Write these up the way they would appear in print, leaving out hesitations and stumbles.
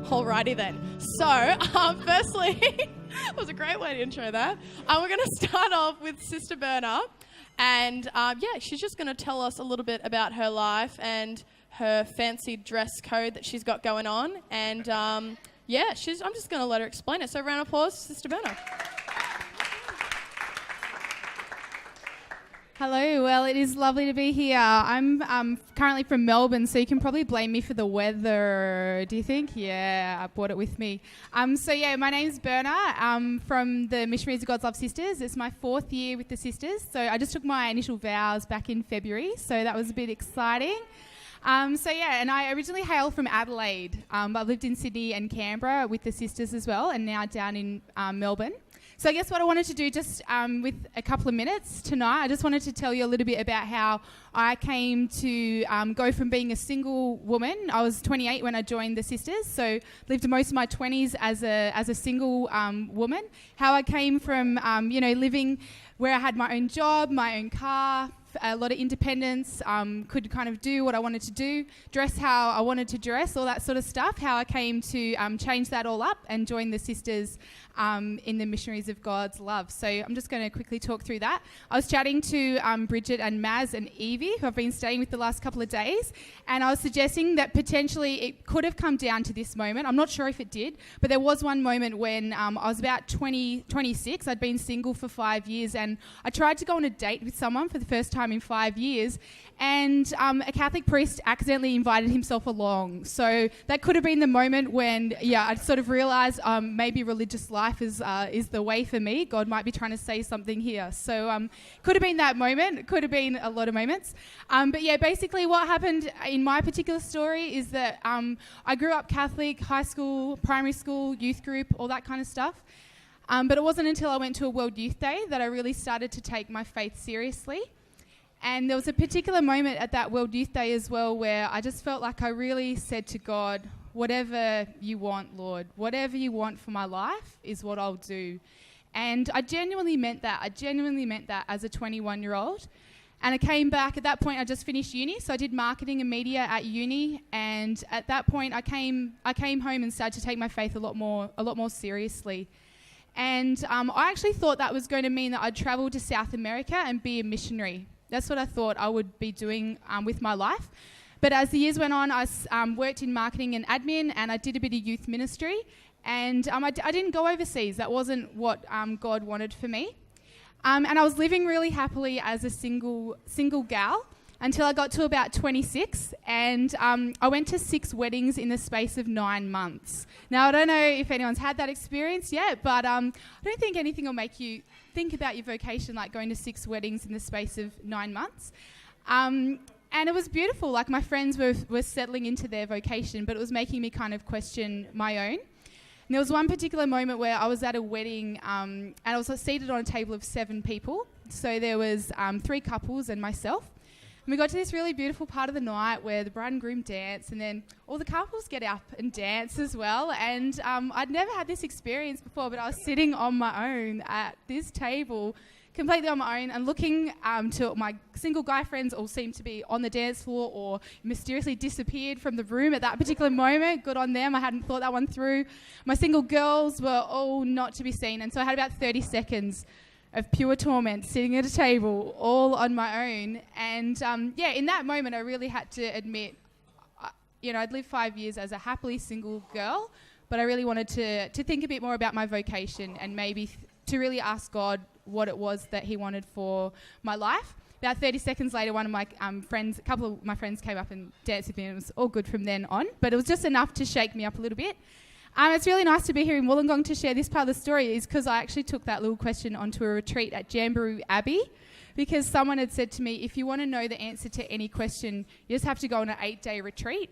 Alrighty then. So, firstly, it was a great way to intro that. We're going to start off with Sister Berna. And, she's just going to tell us a little bit about her life and her fancy dress code that she's got going on. And, I'm just going to let her explain it. So, round of applause, Sister Berna. Hello, well, it is lovely to be here. I'm currently from Melbourne, so you can probably blame me for the weather, do you think? Yeah, I brought it with me. My name's Berna. I'm from the Missionaries of God's Love Sisters. It's my 4th year with the sisters, so I just took my initial vows back in February, so that was a bit exciting. And I originally hail from Adelaide, but I've lived in Sydney and Canberra with the sisters as well, and now down in Melbourne. So I guess what I wanted to do just with a couple of minutes tonight, I just wanted to tell you a little bit about how I came to go from being a single woman. I was 28 when I joined the sisters, so lived most of my 20s as a single woman. How I came from, living where I had my own job, my own car, a lot of independence, could kind of do what I wanted to do, dress how I wanted to dress, all that sort of stuff, how I came to change that all up and join the sisters in the Missionaries of God's Love. So I'm just going to quickly talk through that. I was chatting to Bridget and Maz and Evie, who I've been staying with the last couple of days, and I was suggesting that potentially it could have come down to this moment. I'm not sure if it did, but there was one moment when I was about 26. I'd been single for 5 years, and I tried to go on a date with someone for the first time in 5 years, and a Catholic priest accidentally invited himself along. So that could have been the moment when, I sort of realised maybe religious life is the way for me. God might be trying to say something here. So could have been that moment. Could have been a lot of moments. Basically what happened in my particular story is that I grew up Catholic, high school, primary school, youth group, all that kind of stuff. But it wasn't until I went to a World Youth Day that I really started to take my faith seriously. And there was a particular moment at that World Youth Day as well where I just felt like I really said to God, whatever you want, Lord, whatever you want for my life is what I'll do. And I genuinely meant that. I genuinely meant that as a 21-year-old. And I came back. At that point, I just finished uni, so I did marketing and media at uni. And at that point, I came home and started to take my faith a lot more seriously. And I actually thought that was going to mean that I'd travel to South America and be a missionary. That's what I thought I would be doing with my life. But as the years went on, I worked in marketing and admin, and I did a bit of youth ministry. And I didn't go overseas. That wasn't what God wanted for me. And I was living really happily as a single gal until I got to about 26, and I went to 6 weddings in the space of 9 months. Now, I don't know if anyone's had that experience yet, but I don't think anything will make you think about your vocation like going to 6 weddings in the space of 9 months. And it was beautiful. Like, my friends were settling into their vocation, but it was making me kind of question my own. And there was one particular moment where I was at a wedding and I was seated on a table of 7 people. So there was 3 couples and myself. And we got to this really beautiful part of the night where the bride and groom dance, and then all the couples get up and dance as well. And I'd never had this experience before, but I was sitting on my own at this table, completely on my own, and looking to my single guy friends all seemed to be on the dance floor or mysteriously disappeared from the room at that particular moment. Good on them. I hadn't thought that one through. My single girls were all not to be seen. And so I had about 30 seconds of pure torment sitting at a table all on my own. And in that moment I really had to admit, I'd lived 5 years as a happily single girl, but I really wanted to think a bit more about my vocation and maybe to really ask God what it was that he wanted for my life. About 30 seconds later, one of my a couple of my friends came up and danced with me, and it was all good from then on, but it was just enough to shake me up a little bit. It's really nice to be here in Wollongong to share this part of the story, is because I actually took that little question onto a retreat at Jamboree Abbey, because someone had said to me, if you want to know the answer to any question, you just have to go on an 8-day retreat.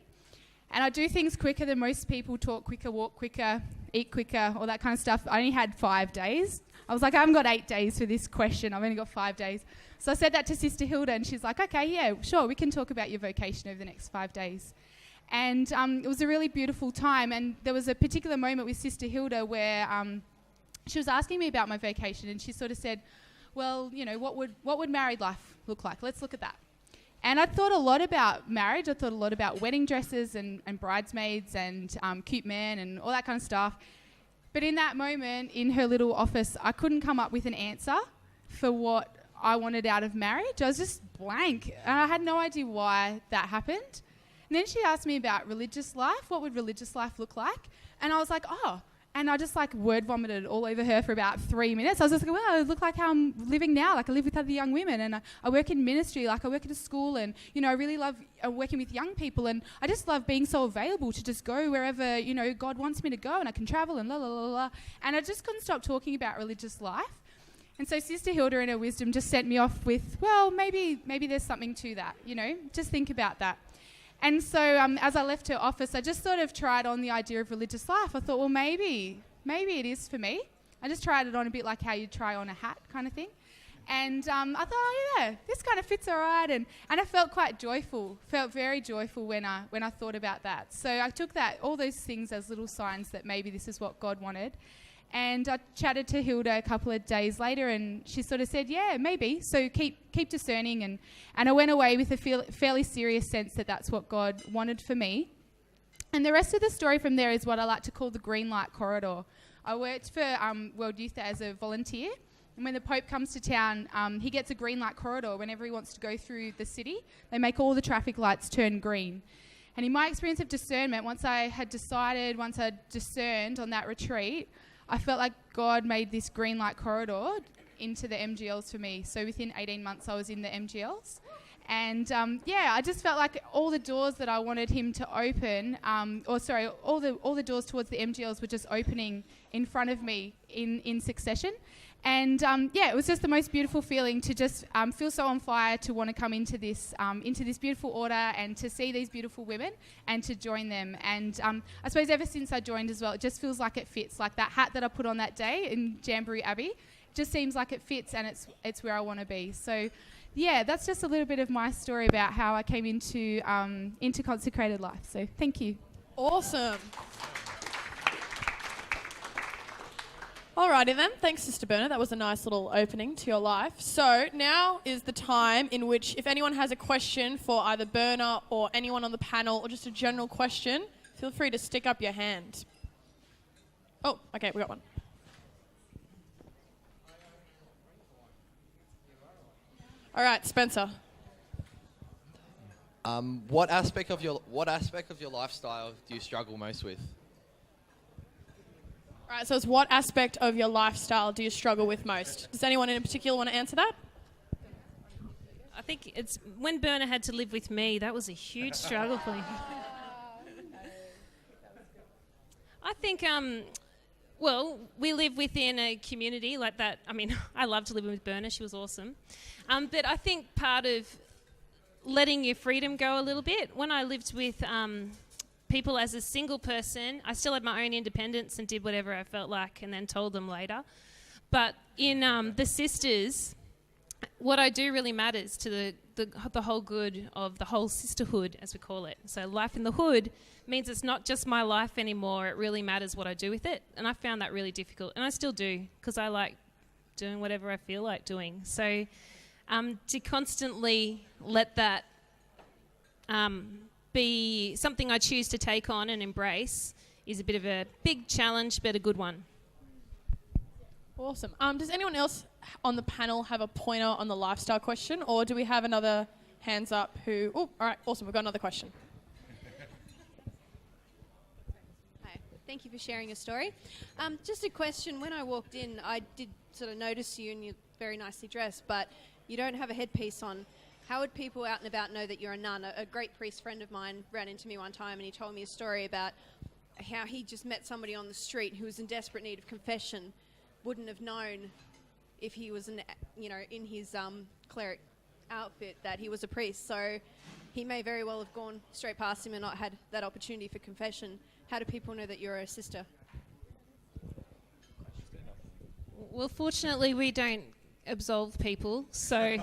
And I do things quicker than most people, talk quicker, walk quicker, eat quicker, all that kind of stuff. I only had 5 days. I was like, I haven't got 8 days for this question. I've only got 5 days. So I said that to Sister Hilda, and she's like, okay, yeah, sure, we can talk about your vocation over the next 5 days. And it was a really beautiful time. And there was a particular moment with Sister Hilda where she was asking me about my vocation, and she sort of said, well, what would married life look like? Let's look at that. And I thought a lot about marriage. I thought a lot about wedding dresses and bridesmaids and cute men and all that kind of stuff. But in that moment, in her little office, I couldn't come up with an answer for what I wanted out of marriage. I was just blank. And I had no idea why that happened. And then she asked me about religious life. What would religious life look like? And I was like, oh. And I just like word vomited all over her for about 3 minutes. I was just like, well, it looked like how I'm living now. Like I live with other young women and I work in ministry. Like I work at a school and, you know, I really love working with young people. And I just love being so available to just go wherever, you know, God wants me to go and I can travel and la, la, la, la. And I just couldn't stop talking about religious life. And so Sister Hilda in her wisdom just sent me off with, well, maybe there's something to that, you know, just think about that. And so as I left her office, I just sort of tried on the idea of religious life. I thought, well, maybe it is for me. I just tried it on a bit like how you try on a hat kind of thing. And I thought, oh, yeah, this kind of fits all right. And I felt quite joyful, felt very joyful when I thought about that. So I took all those things as little signs that maybe this is what God wanted. And I chatted to Hilda a couple of days later and she sort of said, yeah, maybe. So keep discerning. And I went away with a fairly serious sense that that's what God wanted for me. And the rest of the story from there is what I like to call the green light corridor. I worked for World Youth as a volunteer. And when the Pope comes to town, he gets a green light corridor whenever he wants to go through the city. They make all the traffic lights turn green. And in my experience of discernment, once I'd discerned on that retreat, I felt like God made this green light corridor into the MGLs for me. So within 18 months, I was in the MGLs. And I just felt like all the doors that I wanted him to open, all the doors towards the MGLs were just opening in front of me in succession. And it was just the most beautiful feeling to just feel so on fire to want to come into this beautiful order and to see these beautiful women and to join them. And I suppose ever since I joined as well, it just feels like it fits. Like that hat that I put on that day in Jamboree Abbey, just seems like it fits and it's where I want to be. So yeah, that's just a little bit of my story about how I came into consecrated life. So thank you. Awesome. Alrighty then, thanks Sister Bernadette, that was a nice little opening to your life. So now is the time in which if anyone has a question for either Berna or anyone on the panel or just a general question, feel free to stick up your hand. Oh, okay, we got one. Alright, Spencer. What aspect of your lifestyle do you struggle most with? All right, so it's what aspect of your lifestyle do you struggle with most? Does anyone in particular want to answer that? I think it's when Berna had to live with me, that was a huge struggle for me. I think, we live within a community like that. I mean, I loved living with Berna, she was awesome. But I think part of letting your freedom go a little bit, when I lived with people as a single person, I still had my own independence and did whatever I felt like and then told them later. But in the sisters, what I do really matters to the whole good of the whole sisterhood, as we call it. So life in the hood means it's not just my life anymore. It really matters what I do with it. And I found that really difficult. And I still do, because I like doing whatever I feel like doing. So to constantly let that be something I choose to take on and embrace is a bit of a big challenge, but a good one. Awesome. Does anyone else on the panel have a pointer on the lifestyle question, or do we have another hands up who... Oh, all right, awesome. We've got another question. Hi. Thank you for sharing your story. Just a question. When I walked in, I did sort of notice you and you're very nicely dressed, but you don't have a headpiece on. How would people out and about know that you're a nun? A great priest friend of mine ran into me one time and he told me a story about how he just met somebody on the street who was in desperate need of confession, wouldn't have known if he was in his cleric outfit that he was a priest. So he may very well have gone straight past him and not had that opportunity for confession. How do people know that you're a sister? Well, fortunately, we don't absolve people, so...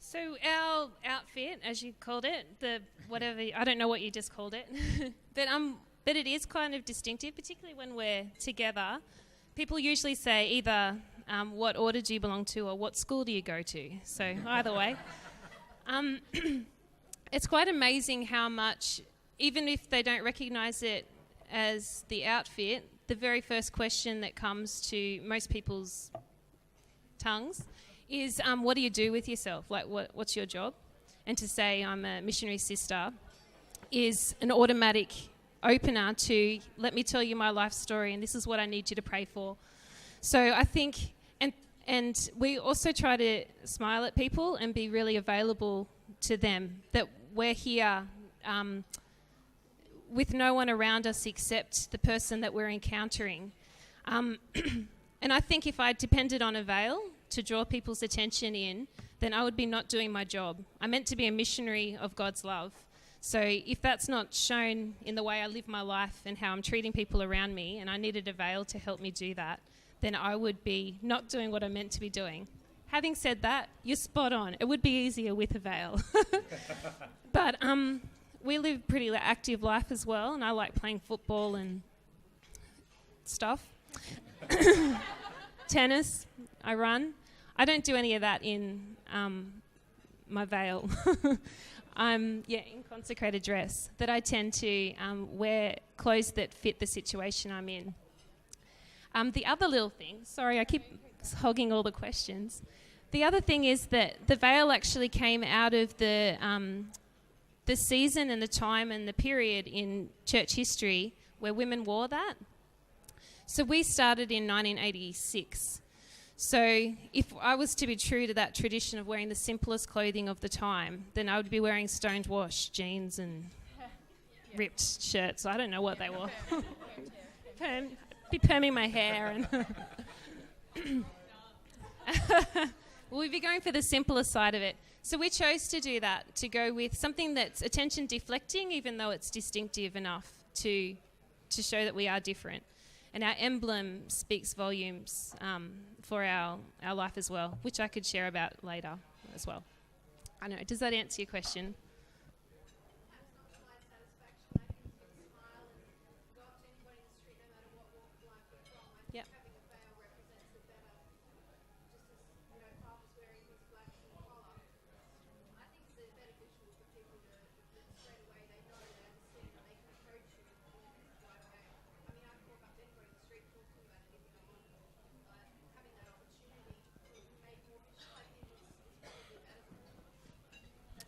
So our outfit, as you called it, I don't know what you just called it, but it is kind of distinctive, particularly when we're together. People usually say either what order do you belong to, or what school do you go to? So either way. It's quite amazing how much, even if they don't recognise it as the outfit, the very first question that comes to most people's tongues is, what do you do with yourself? Like, what's your job? And to say I'm a missionary sister is an automatic opener to, let me tell you my life story, and this is what I need you to pray for. So I think, and we also try to smile at people and be really available to them, that we're here with no one around us except the person that we're encountering. And I think if I depended on a veil to draw people's attention in, then I would be not doing my job. I'm meant to be a missionary of God's love. So if that's not shown in the way I live my life and how I'm treating people around me, and I needed a veil to help me do that, then I would be not doing what I'm meant to be doing. Having said that, you're spot on. It would be easier with a veil. But we live a pretty active life as well, and I like playing football and stuff. Tennis, I run. I don't do any of that in my veil. I'm in consecrated dress, that I tend to wear clothes that fit the situation I'm in. The other little thing, sorry, I keep hogging all the questions. The other thing is that the veil actually came out of the season and the time and the period in church history where women wore that. So we started in 1986. So if I was to be true to that tradition of wearing the simplest clothing of the time, then I would be wearing stoned wash jeans and ripped shirts. I don't know what they wore. Be perming my hair. And we'd be going for the simpler side of it. So we chose to do that, to go with something that's attention deflecting, even though it's distinctive enough to show that we are different. And our emblem speaks volumes for our life as well, which I could share about later as well. I don't know, does that answer your question? Yep.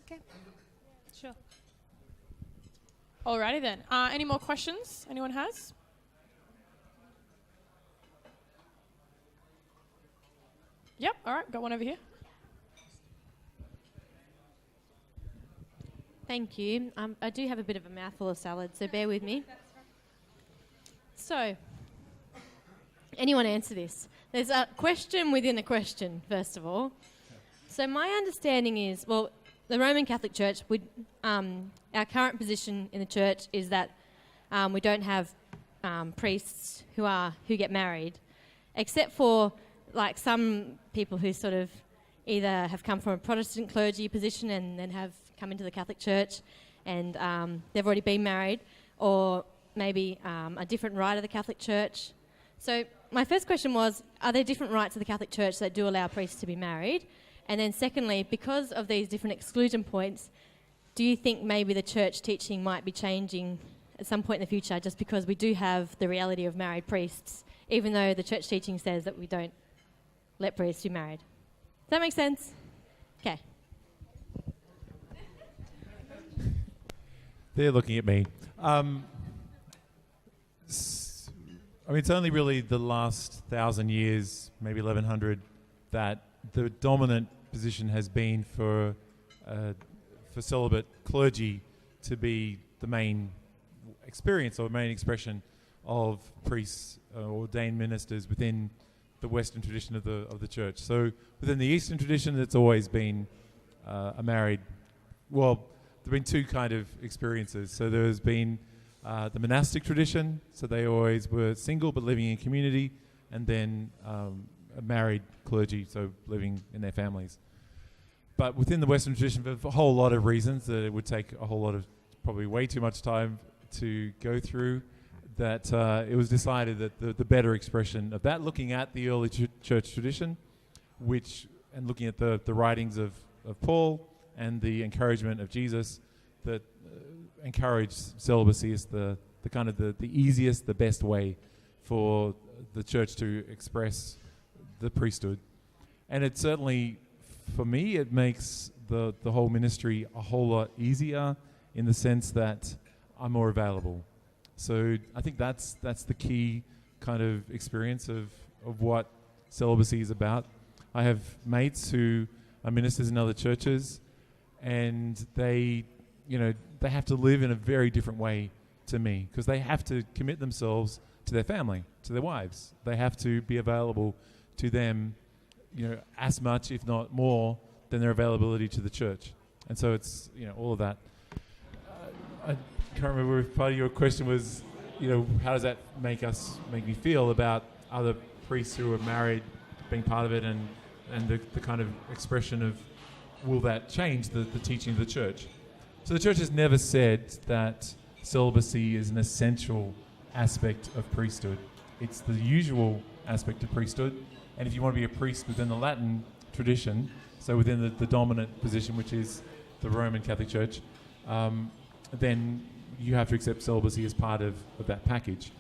Okay, sure. Alrighty then. Any more questions anyone has? Yep, all right, got one over here. Thank you. I do have a bit of a mouthful of salad, so bear with me. So, anyone answer this? There's a question within a question, first of all. So my understanding is, well, the Roman Catholic Church, our current position in the church is that we don't have priests who get married, except for like some people who sort of either have come from a Protestant clergy position and then have come into the Catholic Church and they've already been married, or maybe a different rite of the Catholic Church. So my first question was, are there different rites of the Catholic Church that do allow priests to be married? And then secondly, because of these different exclusion points, do you think maybe the church teaching might be changing at some point in the future, just because we do have the reality of married priests, even though the church teaching says that we don't let priests be married? Does that make sense? Okay. They're looking at me. I mean, it's only really the last 1,000 years, maybe 1,100, that the dominant position has been for celibate clergy to be the main experience or main expression of priests, ordained ministers within the Western tradition of the church. So within the Eastern tradition, it's always been a married. Well, there've been two kind of experiences. So there's been the monastic tradition, so they always were single but living in community, and then a married clergy, so living in their families. But within the Western tradition, for a whole lot of reasons that it would take a whole lot of, probably way too much time to go through, that it was decided that the better expression of that, looking at the early church tradition, and looking at the writings of Paul and the encouragement of Jesus, that encouraged celibacy is the kind of the easiest, the best way for the church to express the priesthood. And it certainly, for me, it makes the whole ministry a whole lot easier in the sense that I'm more available. So I think that's the key kind of experience of what celibacy is about. I have mates who are ministers in other churches, and they have to live in a very different way to me, because they have to commit themselves to their family, to their wives. They have to be available to them, as much, if not more, than their availability to the church. And so it's, all of that. I can't remember if part of your question was, how does that make me feel about other priests who are married being part of it, and the kind of expression of, will that change the teaching of the church? So the church has never said that celibacy is an essential aspect of priesthood. It's the usual aspect of priesthood. And if you want to be a priest within the Latin tradition, so within the dominant position, which is the Roman Catholic Church, then you have to accept celibacy as part of that package.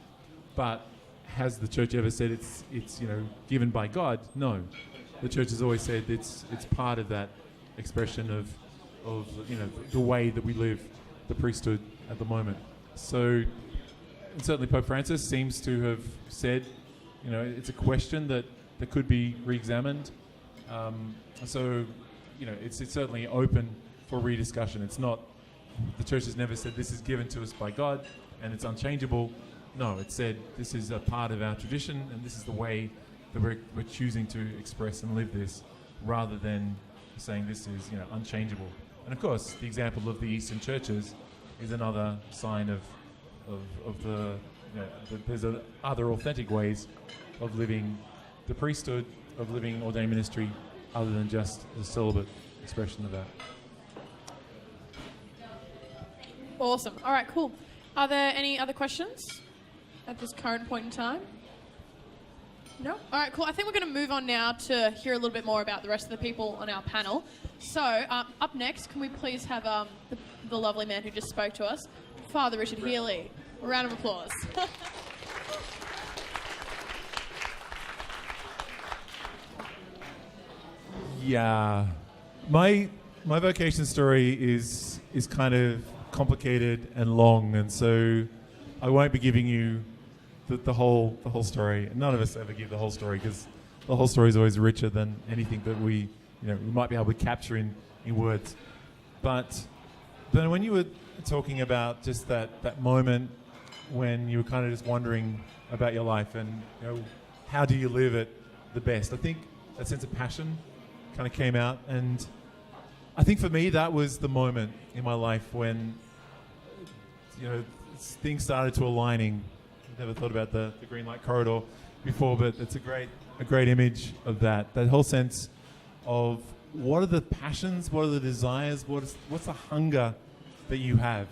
But has the church ever said it's given by God? No. The church has always said it's part of that expression of the way that we live the priesthood at the moment. So, and certainly Pope Francis seems to have said, it's a question that could be re-examined. So, it's certainly open for rediscussion. It's not, the church has never said this is given to us by God and it's unchangeable. No, it said this is a part of our tradition and this is the way that we're choosing to express and live this, rather than saying this is unchangeable. And of course, the example of the Eastern churches is another sign of the that there's other authentic ways of living the priesthood, of living ordained ministry, other than just a celibate expression of that. Awesome. All right, cool. Are there any other questions at this current point in time? No? All right, cool. I think we're going to move on now to hear a little bit more about the rest of the people on our panel. So, up next, can we please have the lovely man who just spoke to us, Father Richard Healey. A round of applause. Yeah. My vocation story is kind of complicated and long, and so I won't be giving you the whole story. None of us ever give the whole story, because the whole story is always richer than anything that we might be able to capture in words. But then when you were talking about just that moment when you were kind of just wondering about your life and how do you live it the best, I think that sense of passion kind of came out. And I think for me that was the moment in my life when things started to aligning. Never thought about the green light corridor before, but it's a great image of that whole sense of what are the passions, what are the desires, what's the hunger that you have.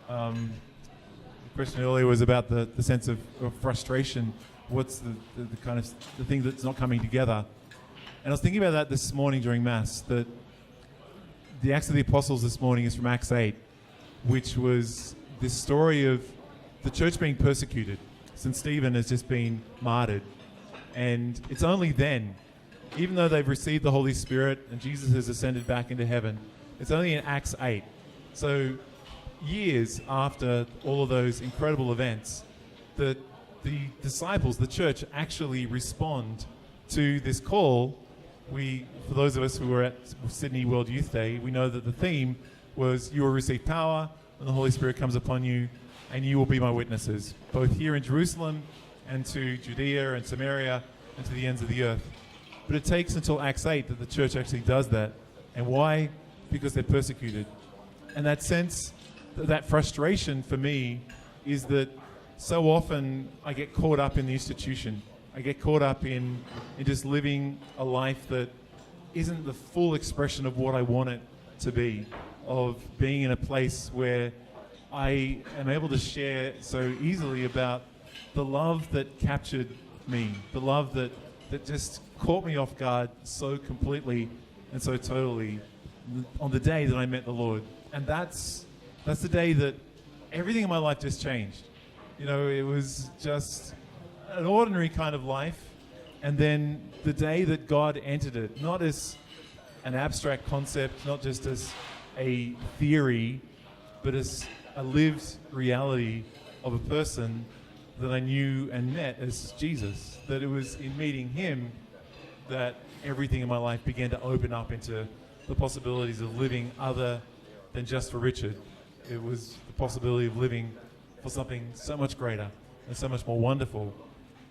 The question earlier was about the sense of frustration. What's the kind of the thing that's not coming together? And I was thinking about that this morning during Mass, that the Acts of the Apostles this morning is from Acts 8, which was this story of the church being persecuted. St. Stephen has just been martyred. And it's only then, even though they've received the Holy Spirit and Jesus has ascended back into heaven, it's only in Acts 8. So years after all of those incredible events, that the disciples, the church, actually respond to this call. For those of us who were at Sydney World Youth Day, we know that the theme was, you will receive power when the Holy Spirit comes upon you, and you will be my witnesses, both here in Jerusalem and to Judea and Samaria and to the ends of the earth. But it takes until Acts 8 that the church actually does that. And why? Because they're persecuted. And that sense, that frustration for me is that so often I get caught up in the institution. I get caught up in just living a life that isn't the full expression of what I want it to be, of being in a place where I am able to share so easily about the love that captured me, the love that just caught me off guard so completely and so totally on the day that I met the Lord. And that's the day that everything in my life just changed. You know, it was just an ordinary kind of life. And then the day that God entered it, not as an abstract concept, not just as a theory, but as a lived reality of a person that I knew and met as Jesus. That it was in meeting him that everything in my life began to open up into the possibilities of living other than just for Richard. It was the possibility of living for something so much greater and so much more wonderful.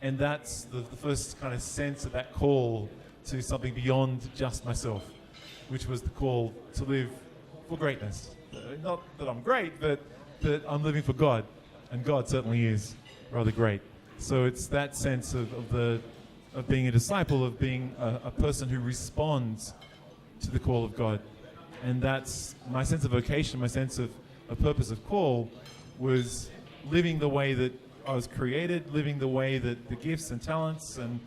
And that's the first kind of sense of that call to something beyond just myself, which was the call to live for greatness. Not that I'm great, but that I'm living for God, and God certainly is rather great. So it's that sense of being a disciple, of being a person who responds to the call of God. And that's my sense of vocation, my sense of purpose of call, was living the way that I was created, living the way that the gifts and talents and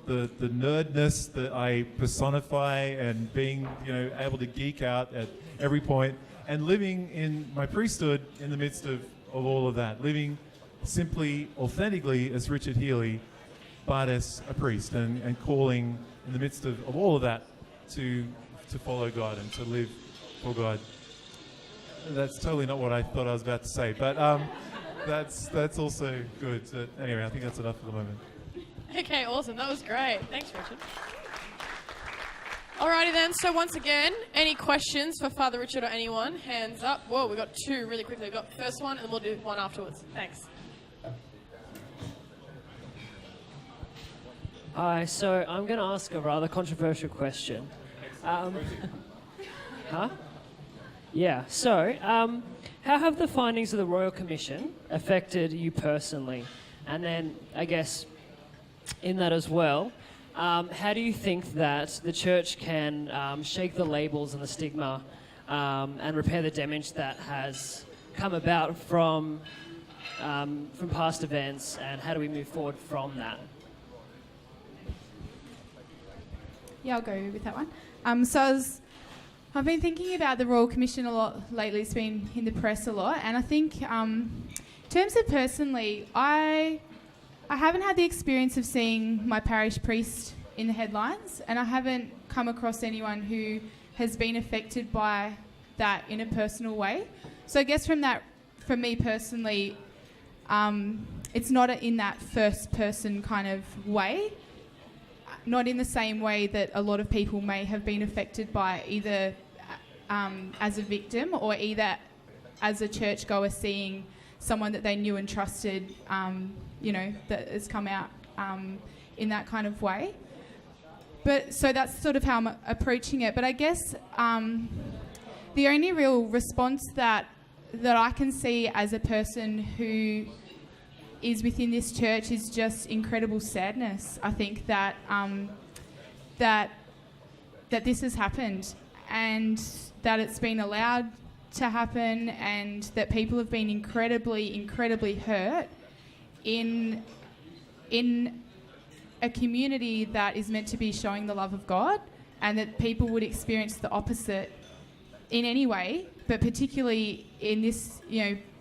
the nerdness that I personify, and being, you know, able to geek out at every point, and living in my priesthood in the midst of all of that, living simply, authentically as Richard Healey, but as a priest, and calling in the midst of all of that to follow God and to live for God. That's totally not what I thought I was about to say, but that's also good. So anyway, I think that's enough for the moment. Okay, awesome. That was great. Thanks, Richard. Alrighty then, so once again, any questions for Father Richard or anyone? Hands up. Whoa, we got two really quickly. We got the first one and then we'll do one afterwards. Thanks. Hi, so I'm going to ask a rather controversial question. Huh? Yeah, so how have the findings of the Royal Commission affected you personally? And then, I guess, in that as well, how do you think that the church can shake the labels and the stigma and repair the damage that has come about from past events, and how do we move forward from that? Yeah, I'll go with that one. I've been thinking about the Royal Commission a lot lately. It's been in the press a lot, and I think in terms of personally, I haven't had the experience of seeing my parish priest in the headlines, and I haven't come across anyone who has been affected by that in a personal way. So I guess from me personally, it's not in that first person kind of way, not in the same way that a lot of people may have been affected by either as a victim or either as a churchgoer seeing someone that they knew and trusted, that has come out in that kind of way. But so that's sort of how I'm approaching it. But I guess the only real response that I can see as a person who is within this church is just incredible sadness. I think that that this has happened, and that it's been allowed to happen, and that people have been incredibly, incredibly hurt in a community that is meant to be showing the love of God, and that people would experience the opposite in any way, but particularly in this,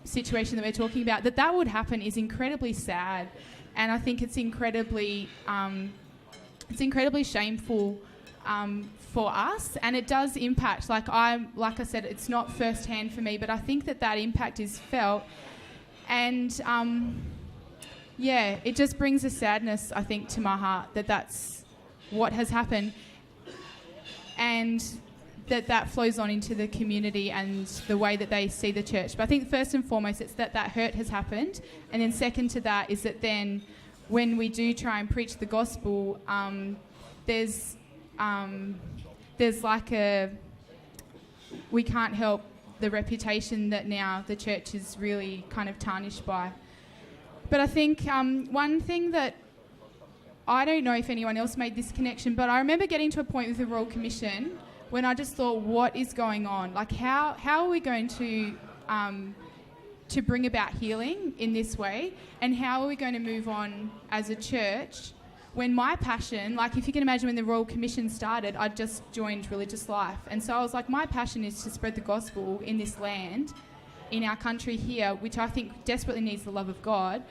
situation that we're talking about, that would happen is incredibly sad, and I think it's incredibly shameful for us, and it does impact. Like I said, it's not firsthand for me, but I think that impact is felt, and it just brings a sadness, I think, to my heart that's what has happened, and that flows on into the community and the way that they see the church. But I think first and foremost, it's that hurt has happened, and then second to that is that then when we do try and preach the gospel, there's like we can't help the reputation that now the church is really kind of tarnished by. But I think one thing that I don't know if anyone else made this connection, but I remember getting to a point with the Royal Commission when I just thought, what is going on? Like, how are we going to to bring about healing in this way? And how are we going to move on as a church when my passion, like if you can imagine when the Royal Commission started, I just joined religious life. And so I was like, my passion is to spread the gospel in this land, in our country here, which I think desperately needs the love of God.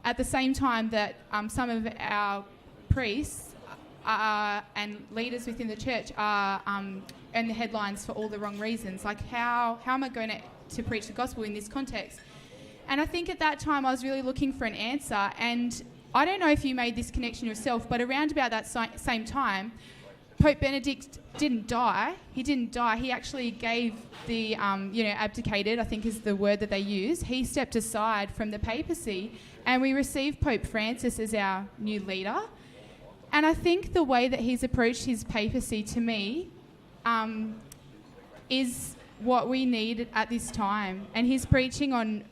At the same time that some of our priests and leaders within the church are in the headlines for all the wrong reasons. Like how am I going to preach the gospel in this context? And I think at that time I was really looking for an answer, and I don't know if you made this connection yourself, but around about that same time, Pope Benedict didn't die. He didn't die. He actually gave the, abdicated, I think is the word that they use. He stepped aside from the papacy, and we received Pope Francis as our new leader. And I think the way that he's approached his papacy, to me, is what we need at this time. And he's preaching on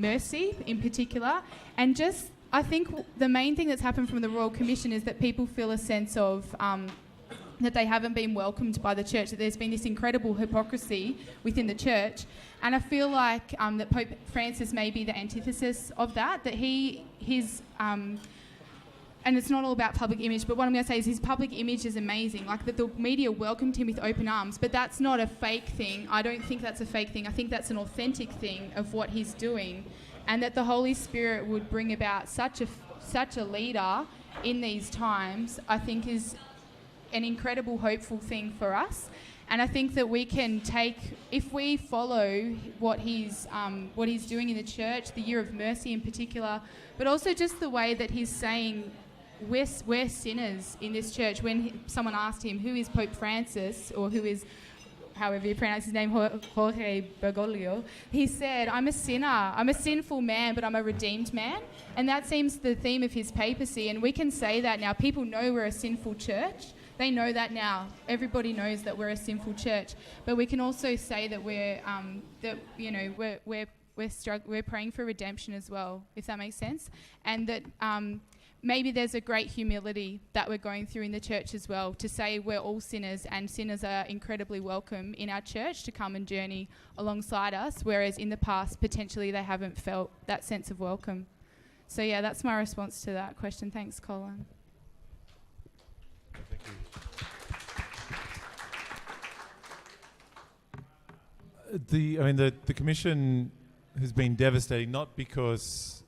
mercy in particular, and just I think the main thing that's happened from the Royal Commission is that people feel a sense of that they haven't been welcomed by the church, that there's been this incredible hypocrisy within the church. And I feel like that Pope Francis may be the antithesis of that, that his and it's not all about public image, but what I'm going to say is his public image is amazing. Like that the media welcomed him with open arms, but that's not a fake thing. I don't think that's a fake thing. I think that's an authentic thing of what he's doing. And that the Holy Spirit would bring about such a leader in these times, I think is an incredible, hopeful thing for us. And I think that we can take, if we follow what he's doing in the church, the Year of Mercy in particular, but also just the way that he's saying we're sinners in this church. When someone asked him, who is Pope Francis, or who is, however you pronounce his name, Jorge Bergoglio, he said, I'm a sinner. I'm a sinful man, but I'm a redeemed man. And that seems the theme of his papacy. And we can say that now. People know we're a sinful church. They know that now. Everybody knows that we're a sinful church. But we can also say that we're praying for redemption as well, if that makes sense. And that maybe there's a great humility that we're going through in the church as well, to say we're all sinners, and sinners are incredibly welcome in our church to come and journey alongside us, whereas in the past, potentially they haven't felt that sense of welcome. So yeah, that's my response to that question. Thanks, Colin. Thank you. The commission has been devastating, not because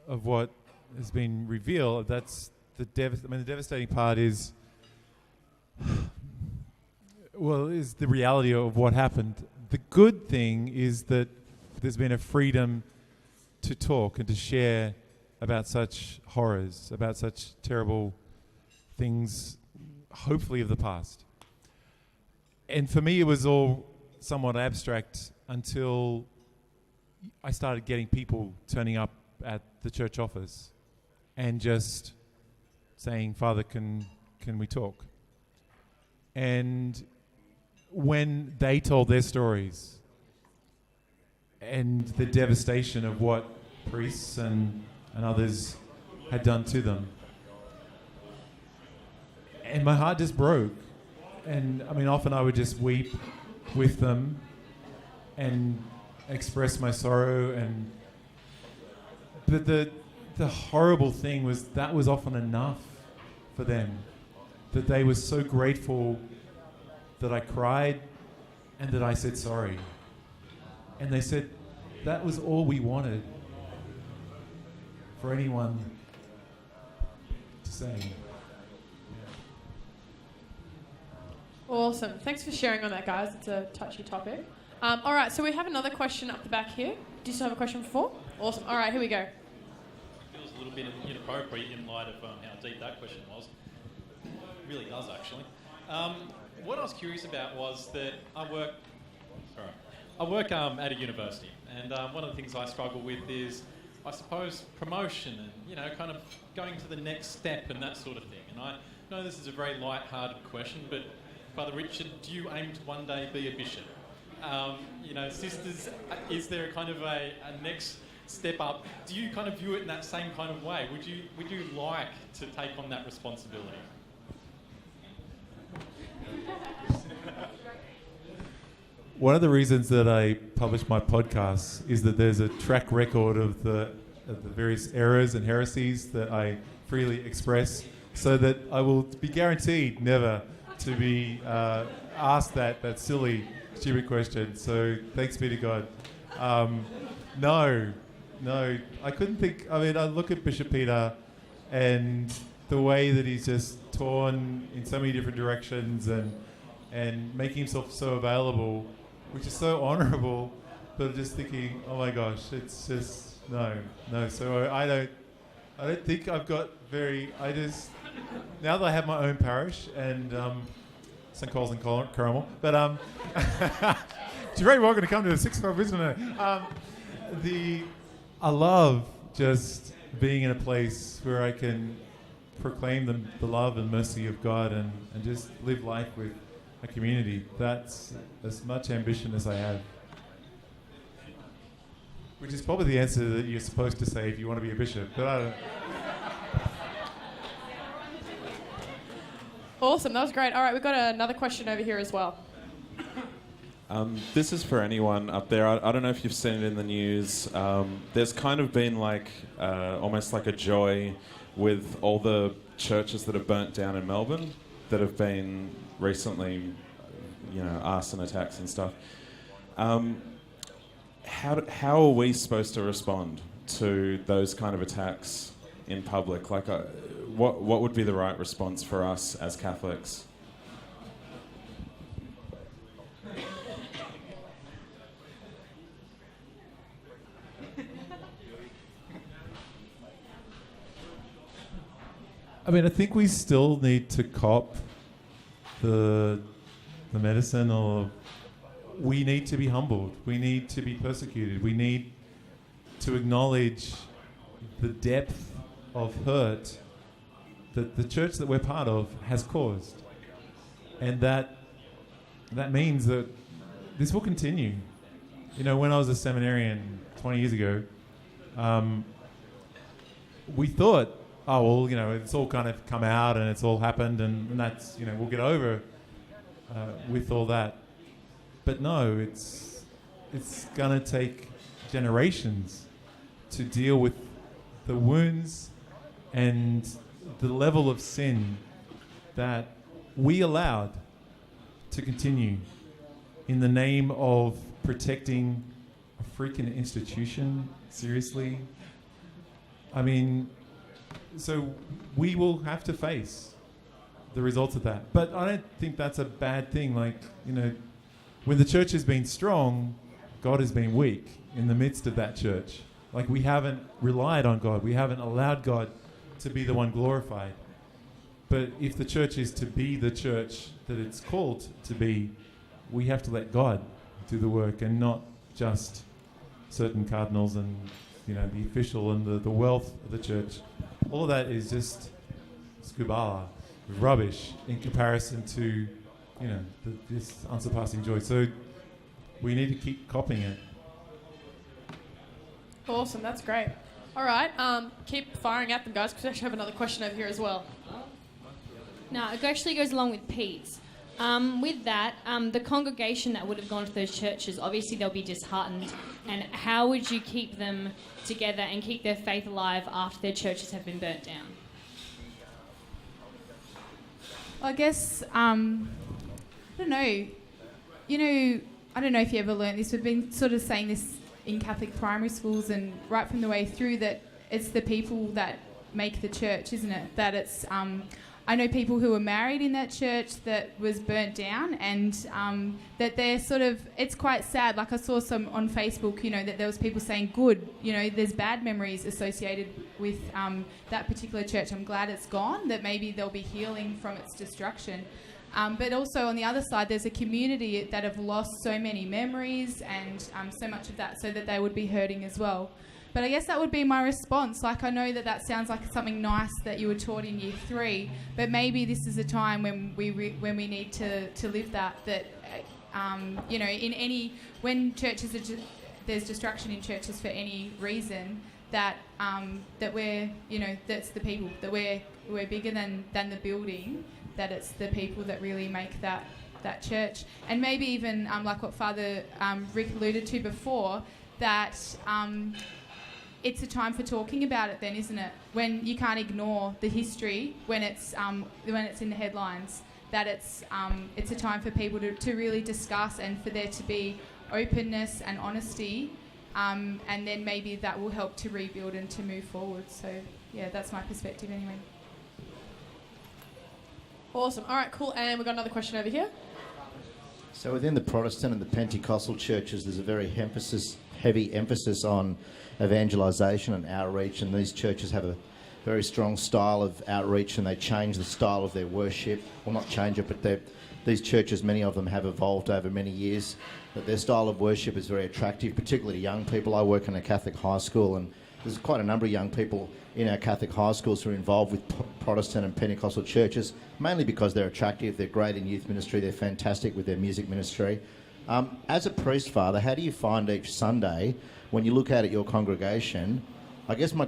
of what has been revealed. That's the devastating part is the reality of what happened. The good thing is that there's been a freedom to talk and to share about such horrors, about such terrible things, hopefully of the past. And for me, it was all somewhat abstract until I started getting people turning up at the church office and just saying, Father, can we talk? And when they told their stories and the devastation of what priests and others had done to them, and my heart just broke. And often I would just weep with them and express my sorrow. But the horrible thing was that was often enough for them, that they were so grateful that I cried and that I said sorry. And they said that was all we wanted for anyone to say. Awesome. Thanks for sharing on that, guys. It's a touchy topic. All right, so we have another question up the back here. Do you still have a question before? Awesome. All right, here we go. It feels a little bit inappropriate in light of how deep that question was. It really does, actually. What I was curious about was that I work at a university, and one of the things I struggle with is, I suppose, promotion and, kind of going to the next step and that sort of thing. And I know this is a very light-hearted question, but Father Richard, do you aim to one day be a bishop? Sisters, is there kind of a next step up? Do you kind of view it in that same kind of way? Would you like to take on that responsibility? one of the reasons that I publish my podcasts is that there's a track record of the various errors and heresies that I freely express, so that I will be guaranteed never to be asked that silly, stupid question. So thanks be to God. No, I couldn't think. I mean, I look at Bishop Peter and the way that he's just torn in so many different directions and making himself so available, which is so honourable, but just thinking, oh my gosh, it's just no. So I don't think I've got now that I have my own parish and St. Coles and Corrimal, but you're very welcome to come to the 6 o'clock visit. I love just being in a place where I can proclaim the love and mercy of God and just live life with a community. That's as much ambition as I have. Which is probably the answer that you're supposed to say if you want to be a bishop, but I don't. Awesome, that was great. All right, we've got another question over here as well. This is for anyone up there. I don't know if you've seen it in the news. There's kind of been almost like a joy with all the churches that have burnt down in Melbourne that have been recently, arson attacks and stuff. How are we supposed to respond to those kind of attacks in public? What would be the right response for us as Catholics? I mean, I think we still need to cop the medicine, or we need to be humbled. We need to be persecuted. We need to acknowledge the depth of hurt that the church that we're part of has caused. And that means that this will continue. When I was a seminarian 20 years ago, we thought, it's all kind of come out and it's all happened and that's, we'll get over with all that. But no, it's going to take generations to deal with the wounds and the level of sin that we allowed to continue in the name of protecting a freaking institution. Seriously? I mean, so we will have to face the results of that. But I don't think that's a bad thing. When the church has been strong, God has been weak in the midst of that church. We haven't relied on God. We haven't allowed God to be the one glorified. But if the church is to be the church that it's called to be, we have to let God do the work and not just certain cardinals and the official and the wealth of the church. All of that is just scubala, rubbish in comparison to this unsurpassing joy. So we need to keep copying it. Awesome, that's great. All right, keep firing at them, guys, because we actually have another question over here as well. No, it actually goes along with Pete's. With that, the congregation that would have gone to those churches, obviously they'll be disheartened. And how would you keep them together and keep their faith alive after their churches have been burnt down? I guess, I don't know. I don't know if you ever learnt this. We've been sort of saying this in Catholic primary schools and right from the way through, that it's the people that make the church, isn't it? That it's... I know people who were married in that church that was burnt down, and that they're sort of... It's quite sad. I saw some on Facebook, that there was people saying, good, there's bad memories associated with that particular church. I'm glad it's gone, that maybe there'll be healing from its destruction. But also on the other side, there's a community that have lost so many memories and so much of that, so that they would be hurting as well. But I guess that would be my response. I know that sounds like something nice that you were taught in year 3, but maybe this is a time when we need to live that when churches are there's destruction in churches for any reason, that we're that's the people, that we're bigger than the building, that it's the people that really make that that church. And maybe even like what Father Rick alluded to before, that it's a time for talking about it then, isn't it? When you can't ignore the history when it's in the headlines, that it's a time for people to really discuss and for there to be openness and honesty, and then maybe that will help to rebuild and to move forward. So yeah, that's my perspective anyway. Awesome. All right, cool. And we've got another question over here. So within the Protestant and the Pentecostal churches, there's a very heavy emphasis on evangelisation and outreach, and these churches have a very strong style of outreach, and they change the style of their worship. Well, not change it, but these churches, many of them have evolved over many years, but their style of worship is very attractive, particularly to young people. I work in a Catholic high school, and there's quite a number of young people in our Catholic high schools who are involved with Protestant and Pentecostal churches, mainly because they're attractive, they're great in youth ministry, they're fantastic with their music ministry. As a priest, Father, how do you find each Sunday, when you look out at your congregation, I guess my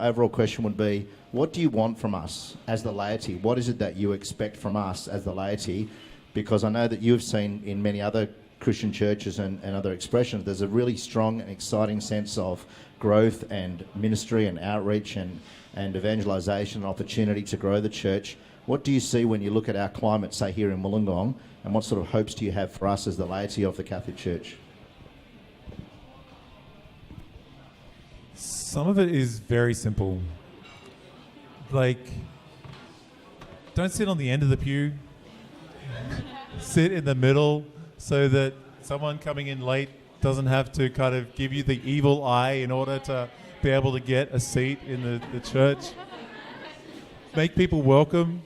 overall question would be, what do you want from us as the laity? What is it that you expect from us as the laity? Because I know that you've seen in many other Christian churches and other expressions, there's a really strong and exciting sense of growth and ministry and outreach and evangelisation and opportunity to grow the church. What do you see when you look at our climate, say here in Wollongong, and what sort of hopes do you have for us as the laity of the Catholic Church? Some of it is very simple. Like, don't sit on the end of the pew. Sit in the middle so that someone coming in late doesn't have to kind of give you the evil eye in order to be able to get a seat in the church. Make people welcome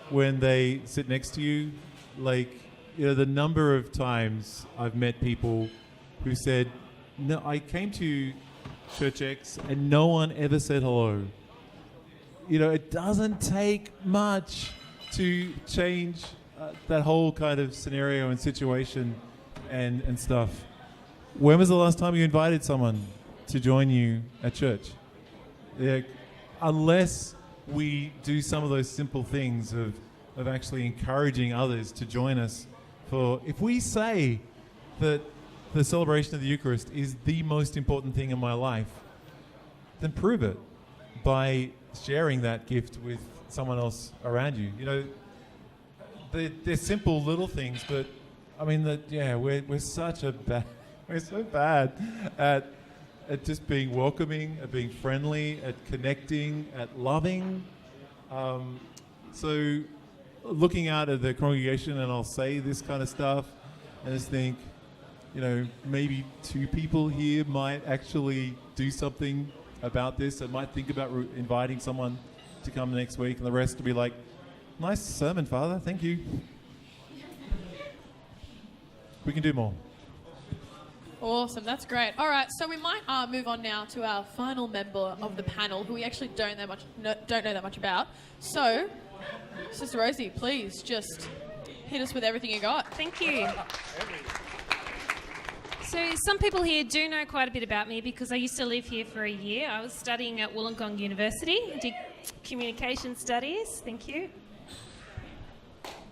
when they sit next to you. Like, the number of times I've met people who said, no, I came to Church X and no one ever said hello. It doesn't take much to change that whole kind of scenario and situation and stuff. When was the last time you invited someone to join you at church? Unless we do some of those simple things of actually encouraging others to join us if we say that the celebration of the Eucharist is the most important thing in my life, then prove it by sharing that gift with someone else around you. They're simple little things, but I mean we're so bad at just being welcoming, at being friendly, at connecting, at loving. So looking out at the congregation, and I'll say this kind of stuff, and just think, maybe 2 people here might actually do something about this and might think about inviting someone to come next week, and the rest will be like, nice sermon, Father, thank you. We can do more. Awesome, that's great. All right, so we might move on now to our final member of the panel, who we actually don't know that much about. So, Sister Rosie, please just hit us with everything you got. Thank you. So some people here do know quite a bit about me because I used to live here for a year. I was studying at Wollongong University. I did communication studies. Thank you.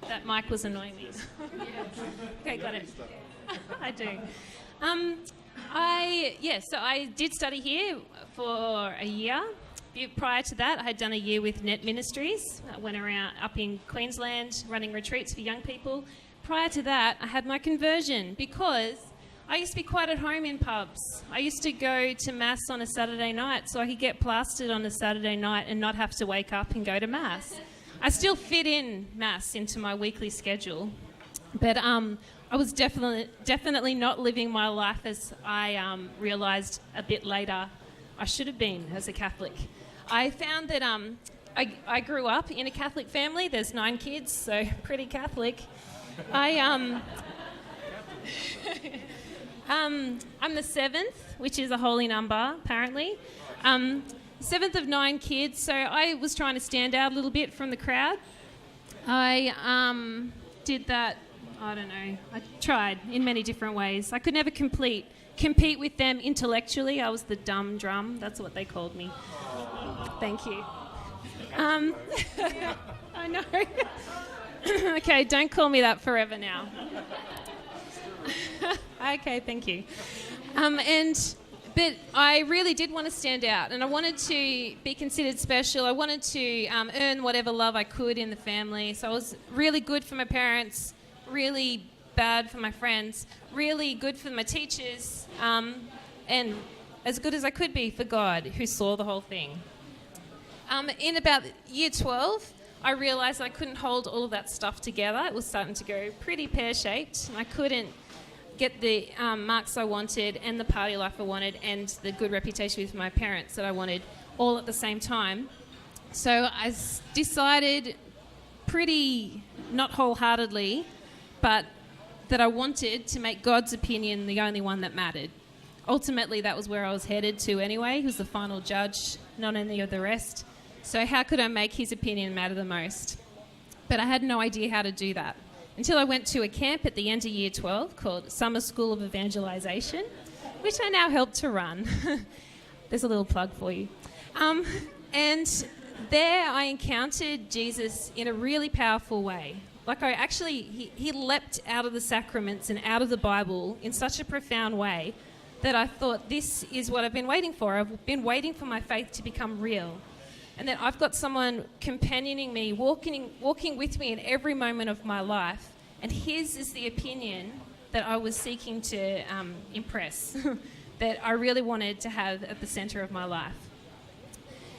That mic was annoying me. Okay, got it. I do. So I did study here for a year. Prior to that, I had done a year with Net Ministries. I went around up in Queensland running retreats for young people. Prior to that, I had my conversion because I used to be quite at home in pubs. I used to go to Mass on a Saturday night so I could get plastered on a Saturday night and not have to wake up and go to Mass. I still fit in Mass into my weekly schedule, but I was definitely not living my life as I realised a bit later I should have been as a Catholic. I found that I grew up in a Catholic family. There's 9 kids, so pretty Catholic. I'm the 7th, which is a holy number, apparently. 7th of 9 kids, so I was trying to stand out a little bit from the crowd. I did that, I don't know, I tried in many different ways. I could never compete with them intellectually. I was the dumb drum, that's what they called me. Thank you. I know. Okay, don't call me that forever now. Okay, thank you. But I really did want to stand out, and I wanted to be considered special. I wanted to earn whatever love I could in the family. So I was really good for my parents, really bad for my friends, really good for my teachers, and as good as I could be for God, who saw the whole thing. In about year 12, I realised I couldn't hold all of that stuff together. It was starting to go pretty pear-shaped. I couldn't get the marks I wanted and the party life I wanted and the good reputation with my parents that I wanted all at the same time. So I decided pretty, not wholeheartedly, but that I wanted to make God's opinion the only one that mattered. Ultimately, that was where I was headed to anyway. He was the final judge, not any of the rest. So how could I make his opinion matter the most? But I had no idea how to do that until I went to a camp at the end of Year 12 called Summer School of Evangelisation, which I now help to run. There's a little plug for you. And there I encountered Jesus in a really powerful way. Like he leapt out of the sacraments and out of the Bible in such a profound way that I thought, this is what I've been waiting for. I've been waiting for my faith to become real. And that I've got someone companioning me, walking with me in every moment of my life. And his is the opinion that I was seeking to impress, that I really wanted to have at the centre of my life.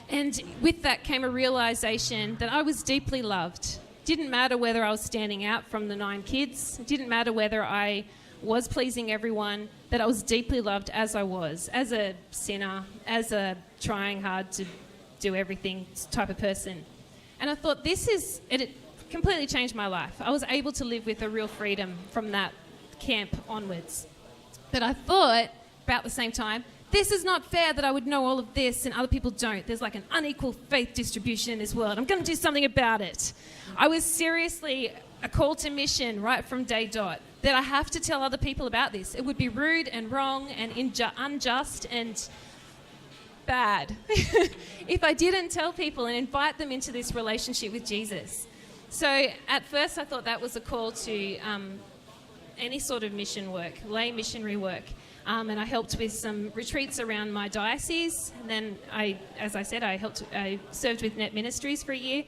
And with that came a realisation that I was deeply loved. Didn't matter whether I was standing out from the 9 kids. It didn't matter whether I was pleasing everyone, that I was deeply loved as I was, as a sinner, as a trying hard to do everything type of person. And I thought it completely changed my life. I was able to live with a real freedom from that camp onwards. But I thought, about the same time, this is not fair that I would know all of this and other people don't. There's like an unequal faith distribution in this world. I'm going to do something about it. I was seriously a call to mission right from day dot, that I have to tell other people about this. It would be rude and wrong and unjust and bad if I didn't tell people and invite them into this relationship with Jesus. So at first I thought that was a call to any sort of mission work, lay missionary work. And I helped with some retreats around my diocese. And then I served with Net Ministries for a year.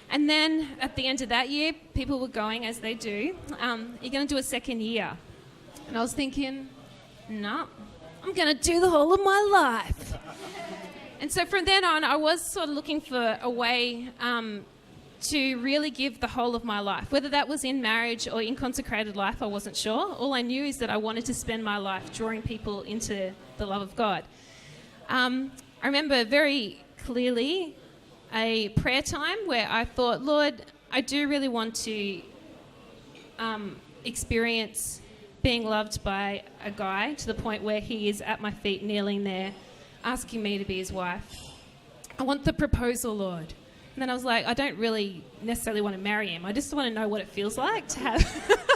And then at the end of that year, people were going, as they do, you're going to do a second year. And I was thinking, no, I'm going to do the whole of my life. And so from then on, I was sort of looking for a way to really give the whole of my life. Whether that was in marriage or in consecrated life, I wasn't sure. All I knew is that I wanted to spend my life drawing people into the love of God. I remember very clearly a prayer time where I thought, Lord, I do really want to experience being loved by a guy to the point where he is at my feet kneeling there asking me to be his wife. I want the proposal, Lord. And then I was like, I don't really necessarily want to marry him. I just want to know what it feels like to have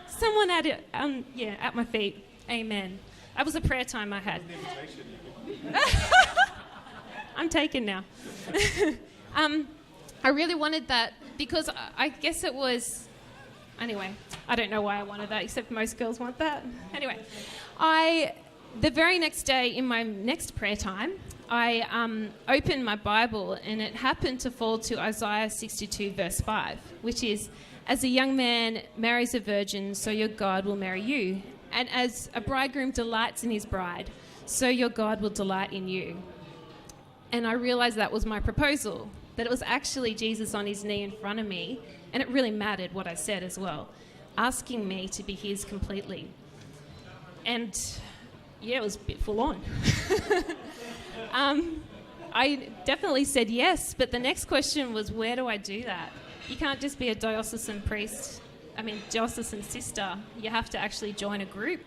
someone at my feet. Amen. That was a prayer time I had. I'm taken now. I really wanted that because I guess it was... Anyway, I don't know why I wanted that, except most girls want that. Anyway, the very next day in my next prayer time, I opened my Bible and it happened to fall to Isaiah 62 verse 5, which is, as a young man marries a virgin, so your God will marry you. And as a bridegroom delights in his bride, so your God will delight in you. And I realised that was my proposal, that it was actually Jesus on his knee in front of me, and it really mattered what I said as well, asking me to be his completely. And yeah, it was a bit full on. I definitely said yes, but the next question was, where do I do that? You can't just be a diocesan sister. You have to actually join a group.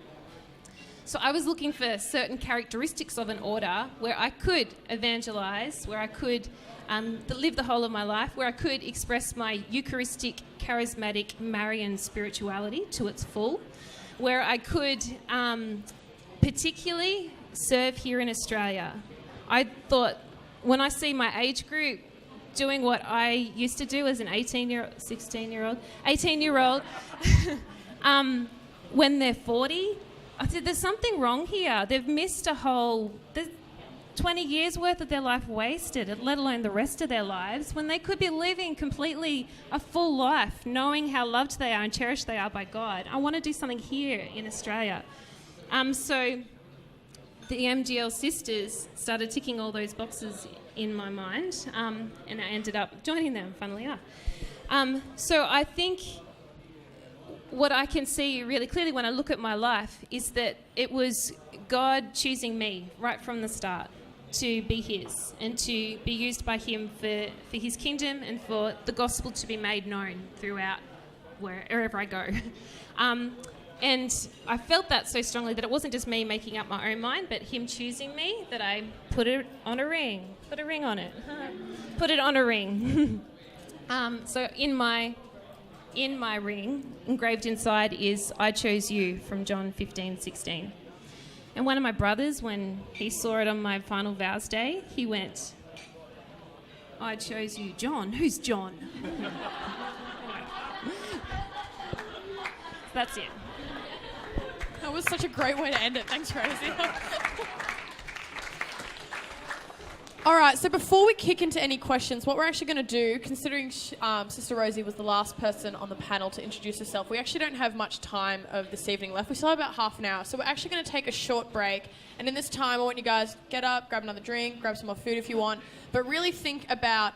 So I was looking for certain characteristics of an order where I could evangelise, where I could live the whole of my life, where I could express my Eucharistic, charismatic, Marian spirituality to its full, where I could particularly serve here in Australia. I thought, when I see my age group doing what I used to do as an 18-year-old, when they're 40. I said, there's something wrong here. They've missed there's 20 years worth of their life wasted, let alone the rest of their lives, when they could be living completely a full life, knowing how loved they are and cherished they are by God. I want to do something here in Australia. So the MGL sisters started ticking all those boxes in my mind, and I ended up joining them, funnily enough. So I think what I can see really clearly when I look at my life is that it was God choosing me right from the start to be his and to be used by him for his kingdom and for the gospel to be made known throughout wherever I go. And I felt that so strongly that it wasn't just me making up my own mind, but him choosing me, that I put it on a ring. Put a ring on it. Put it on a ring. So in my ring, engraved inside is, I chose you, from John 15:16. And one of my brothers, when he saw it on my final vows day, he went, I chose you. John? Who's John? That's it. That was such a great way to end it. Thanks, Rosie. All right, so before we kick into any questions, what we're actually going to do, considering Sister Rosie was the last person on the panel to introduce herself, we actually don't have much time of this evening left. We still have about half an hour, so we're actually going to take a short break. And in this time, I want you guys to get up, grab another drink, grab some more food if you want, but really think about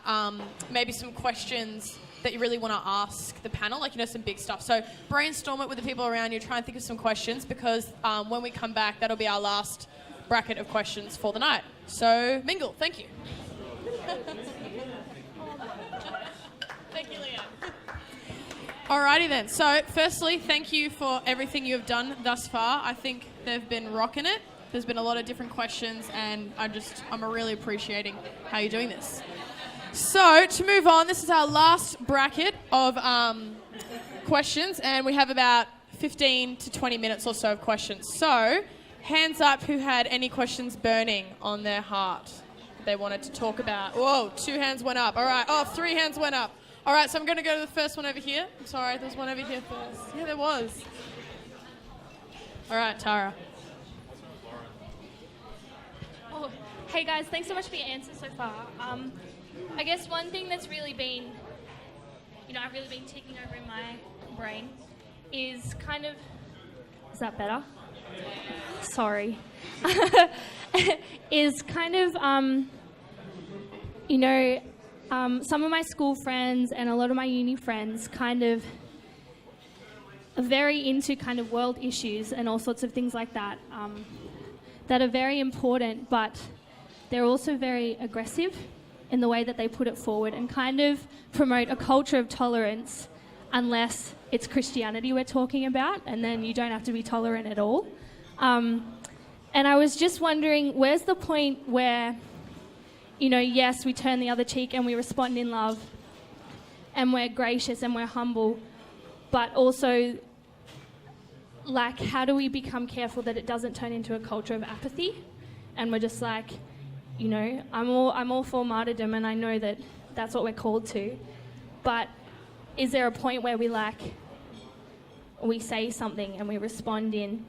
maybe some questions that you really want to ask the panel, like, some big stuff. So brainstorm it with the people around you, try and think of some questions, because when we come back, that'll be our last bracket of questions for the night. So mingle. Thank you. Thank you, Leanne. Alrighty then. So firstly, thank you for everything you have done thus far. I think they've been rocking it. There's been a lot of different questions, and I'm really appreciating how you're doing this. So to move on, this is our last bracket of questions, and we have about 15 to 20 minutes or so of questions. So hands up who had any questions burning on their heart that they wanted to talk about. Whoa, 2 hands went up. All right. Oh, 3 hands went up. All right, so I'm going to go to the first one over here. I'm sorry, there's one over here first. Yeah, there was. All right, Tara. Oh, hey guys, thanks so much for your answers so far. I guess one thing that's really been, I've really been ticking over in my brain is kind of, is that better? Sorry. Is kind of, some of my school friends and a lot of my uni friends kind of are very into kind of world issues and all sorts of things like that, that are very important, but they're also very aggressive in the way that they put it forward and kind of promote a culture of tolerance, unless it's Christianity we're talking about, and then you don't have to be tolerant at all. And I was just wondering, where's the point where, yes, we turn the other cheek and we respond in love and we're gracious and we're humble, but also, like, how do we become careful that it doesn't turn into a culture of apathy? And we're just like, I'm all for martyrdom, and I know that that's what we're called to. But is there a point where we say something and we respond in,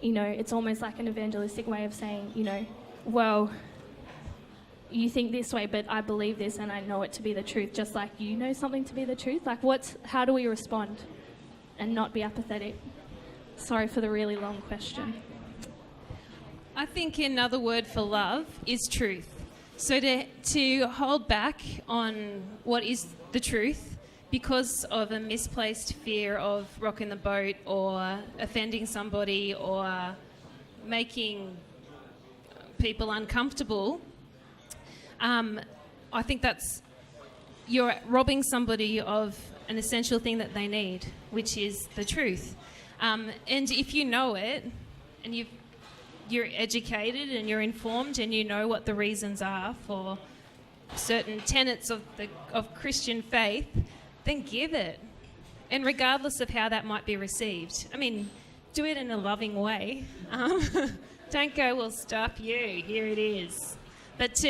it's almost like an evangelistic way of saying, well, you think this way, but I believe this and I know it to be the truth, just like you know something to be the truth? Like, how do we respond and not be apathetic? Sorry for the really long question. I think another word for love is truth. So to hold back on what is the truth because of a misplaced fear of rocking the boat or offending somebody or making people uncomfortable, I think you're robbing somebody of an essential thing that they need, which is the truth. And if you know it and you're educated and you're informed and you know what the reasons are for certain tenets of Christian faith, then give it. And regardless of how that might be received. I mean, do it in a loving way. Don't go, well, stop you, here it is. But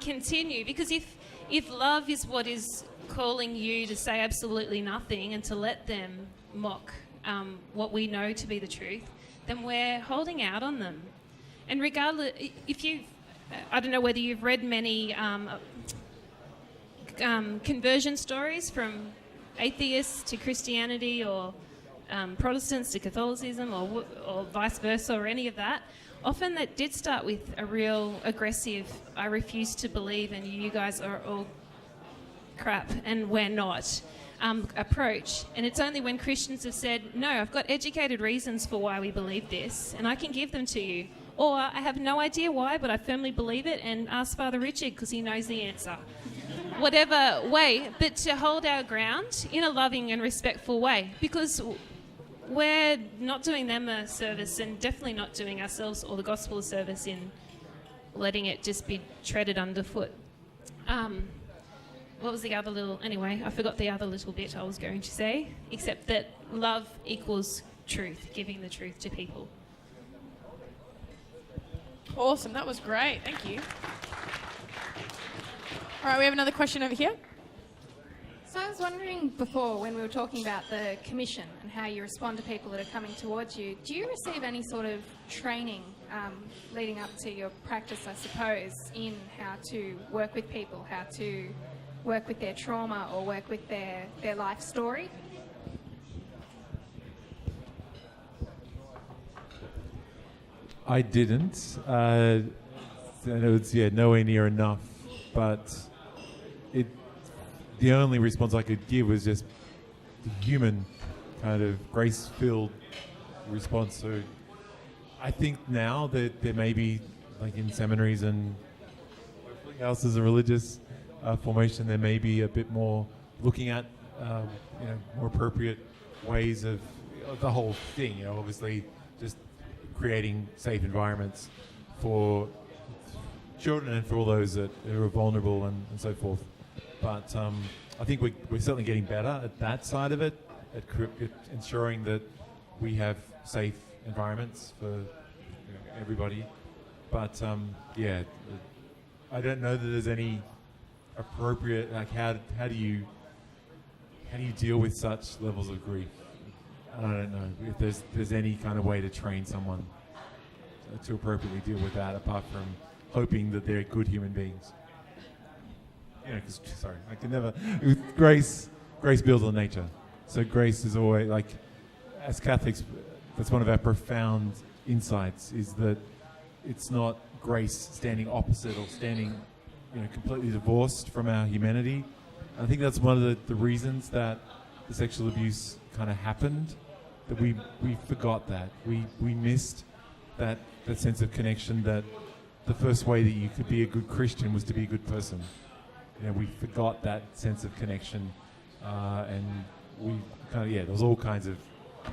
continue, because if if love is what is calling you to say absolutely nothing and to let them mock what we know to be the truth, then we're holding out on them. And regardless, if you've, I don't know whether you've read many conversion stories from atheists to Christianity, or Protestants to Catholicism, or vice versa, or any of that. Often that did start with a real aggressive, I refuse to believe and you guys are all crap and we're not approach. And it's only when Christians have said, no, I've got educated reasons for why we believe this and I can give them to you. Or I have no idea why, but I firmly believe it, and ask Father Richard because he knows the answer. Whatever way, but to hold our ground in a loving and respectful way, because we're not doing them a service and definitely not doing ourselves or the gospel a service in letting it just be treaded underfoot. What was the other little... Anyway, I forgot the other little bit I was going to say, except that love equals truth, giving the truth to people. Awesome, that was great. Thank you. All right, we have another question over here. So I was wondering before, when we were talking about the commission and how you respond to people that are coming towards you, do you receive any sort of training leading up to your practice, I suppose, in how to work with people, how to work with their trauma or work with their life story? I didn't. And it was nowhere near enough. But the only response I could give was just the human kind of grace-filled response. So I think now that there may be, like in seminaries and houses of religious formation, there may be a bit more looking at more appropriate ways of the whole thing. Obviously just creating safe environments for children and for all those that are vulnerable and so forth. But I think we're certainly getting better at that side of it, at ensuring that we have safe environments for everybody. But I don't know that there's any appropriate, like how do you deal with such levels of grief? I don't know if there's any kind of way to train someone to appropriately deal with that, apart from hoping that they're good human beings. I can never. Grace builds on nature. So grace is always, like, as Catholics, that's one of our profound insights, is that it's not grace standing opposite or standing, completely divorced from our humanity. I think that's one of the reasons that the sexual abuse kind of happened, that we forgot that. We missed that sense of connection, that the first way that you could be a good Christian was to be a good person. We forgot that sense of connection, and we there was all kinds of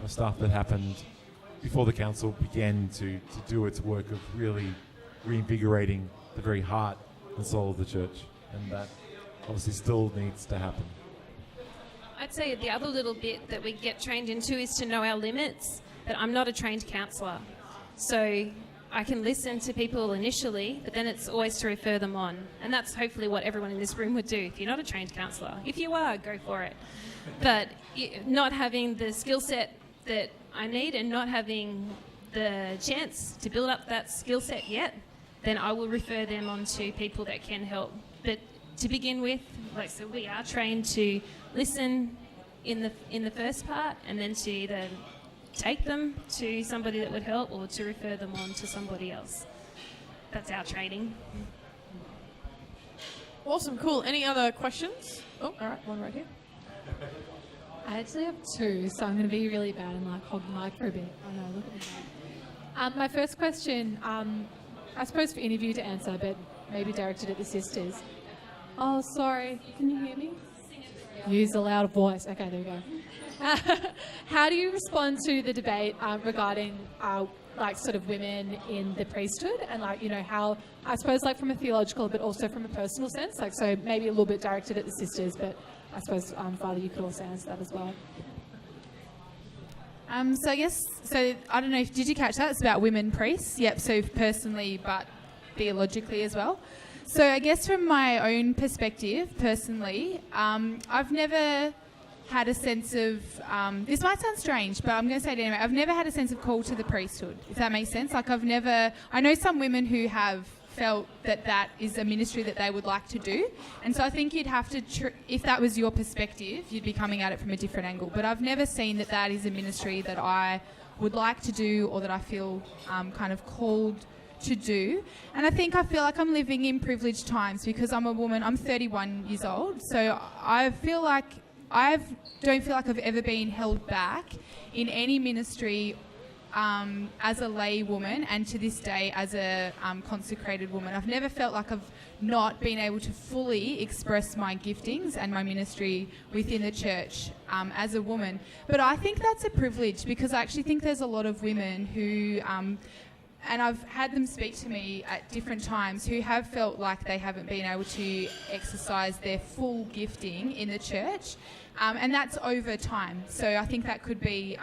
stuff that happened before the council began to do its work of really reinvigorating the very heart and soul of the church, and that obviously still needs to happen. I'd say the other little bit that we get trained into is to know our limits, but I'm not a trained counsellor. So I can listen to people initially, but then it's always to refer them on. And that's hopefully what everyone in this room would do if you're not a trained counsellor. If you are, go for it. But not having the skill set that I need and not having the chance to build up that skill set yet, then I will refer them on to people that can help. But to begin with, so we are trained to listen in the first part, and then to either take them to somebody that would help or to refer them on to somebody else. That's our training. Awesome, cool. Any other questions? Oh, all right, one right here. I actually have two, so I'm going to be really bad and hold the mic for a bit. Oh no, look at me. My first question, I suppose for any of you to answer, but maybe directed at the sisters. Oh, sorry. Can you hear me? Use a louder voice. Okay, there we go. How do you respond to the debate regarding sort of women in the priesthood, and how, I suppose, from a theological but also from a personal sense, so maybe a little bit directed at the sisters, but I suppose Father, you could also answer that as well. So I guess, I don't know, did you catch that? It's about women priests. Yep, so personally but theologically as well. So I guess from my own perspective, personally, I've never had a sense of, this might sound strange, but I'm going to say it anyway, I've never had a sense of call to the priesthood, if that makes sense. Like I know some women who have felt that is a ministry that they would like to do. And so I think you'd have to, if that was your perspective, you'd be coming at it from a different angle. But I've never seen that is a ministry that I would like to do or that I feel kind of called to do. And I feel like I'm living in privileged times because I'm a woman. I'm 31 years old. So I feel like don't feel like I've ever been held back in any ministry as a lay woman, and to this day as a consecrated woman. I've never felt like I've not been able to fully express my giftings and my ministry within the church as a woman. But I think that's a privilege, because I actually think there's a lot of women who, and I've had them speak to me at different times, who have felt like they haven't been able to exercise their full gifting in the church. And that's over time. So I think that could be,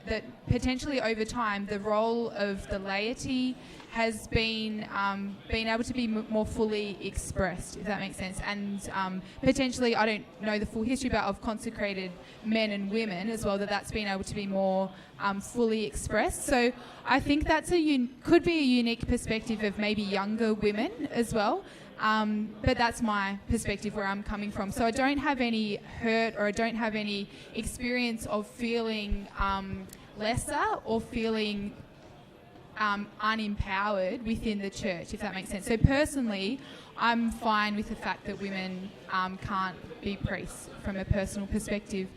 that potentially over time the role of the laity has been able to be more fully expressed, if that makes sense. And potentially, I don't know the full history, but of consecrated men and women as well, that's been able to be more fully expressed. So I think that's could be a unique perspective of maybe younger women as well. But that's my perspective where I'm coming from. So I don't have any hurt, or I don't have any experience of feeling lesser or feeling unempowered within the church, if that makes sense. So personally, I'm fine with the fact that women can't be priests from a personal perspective.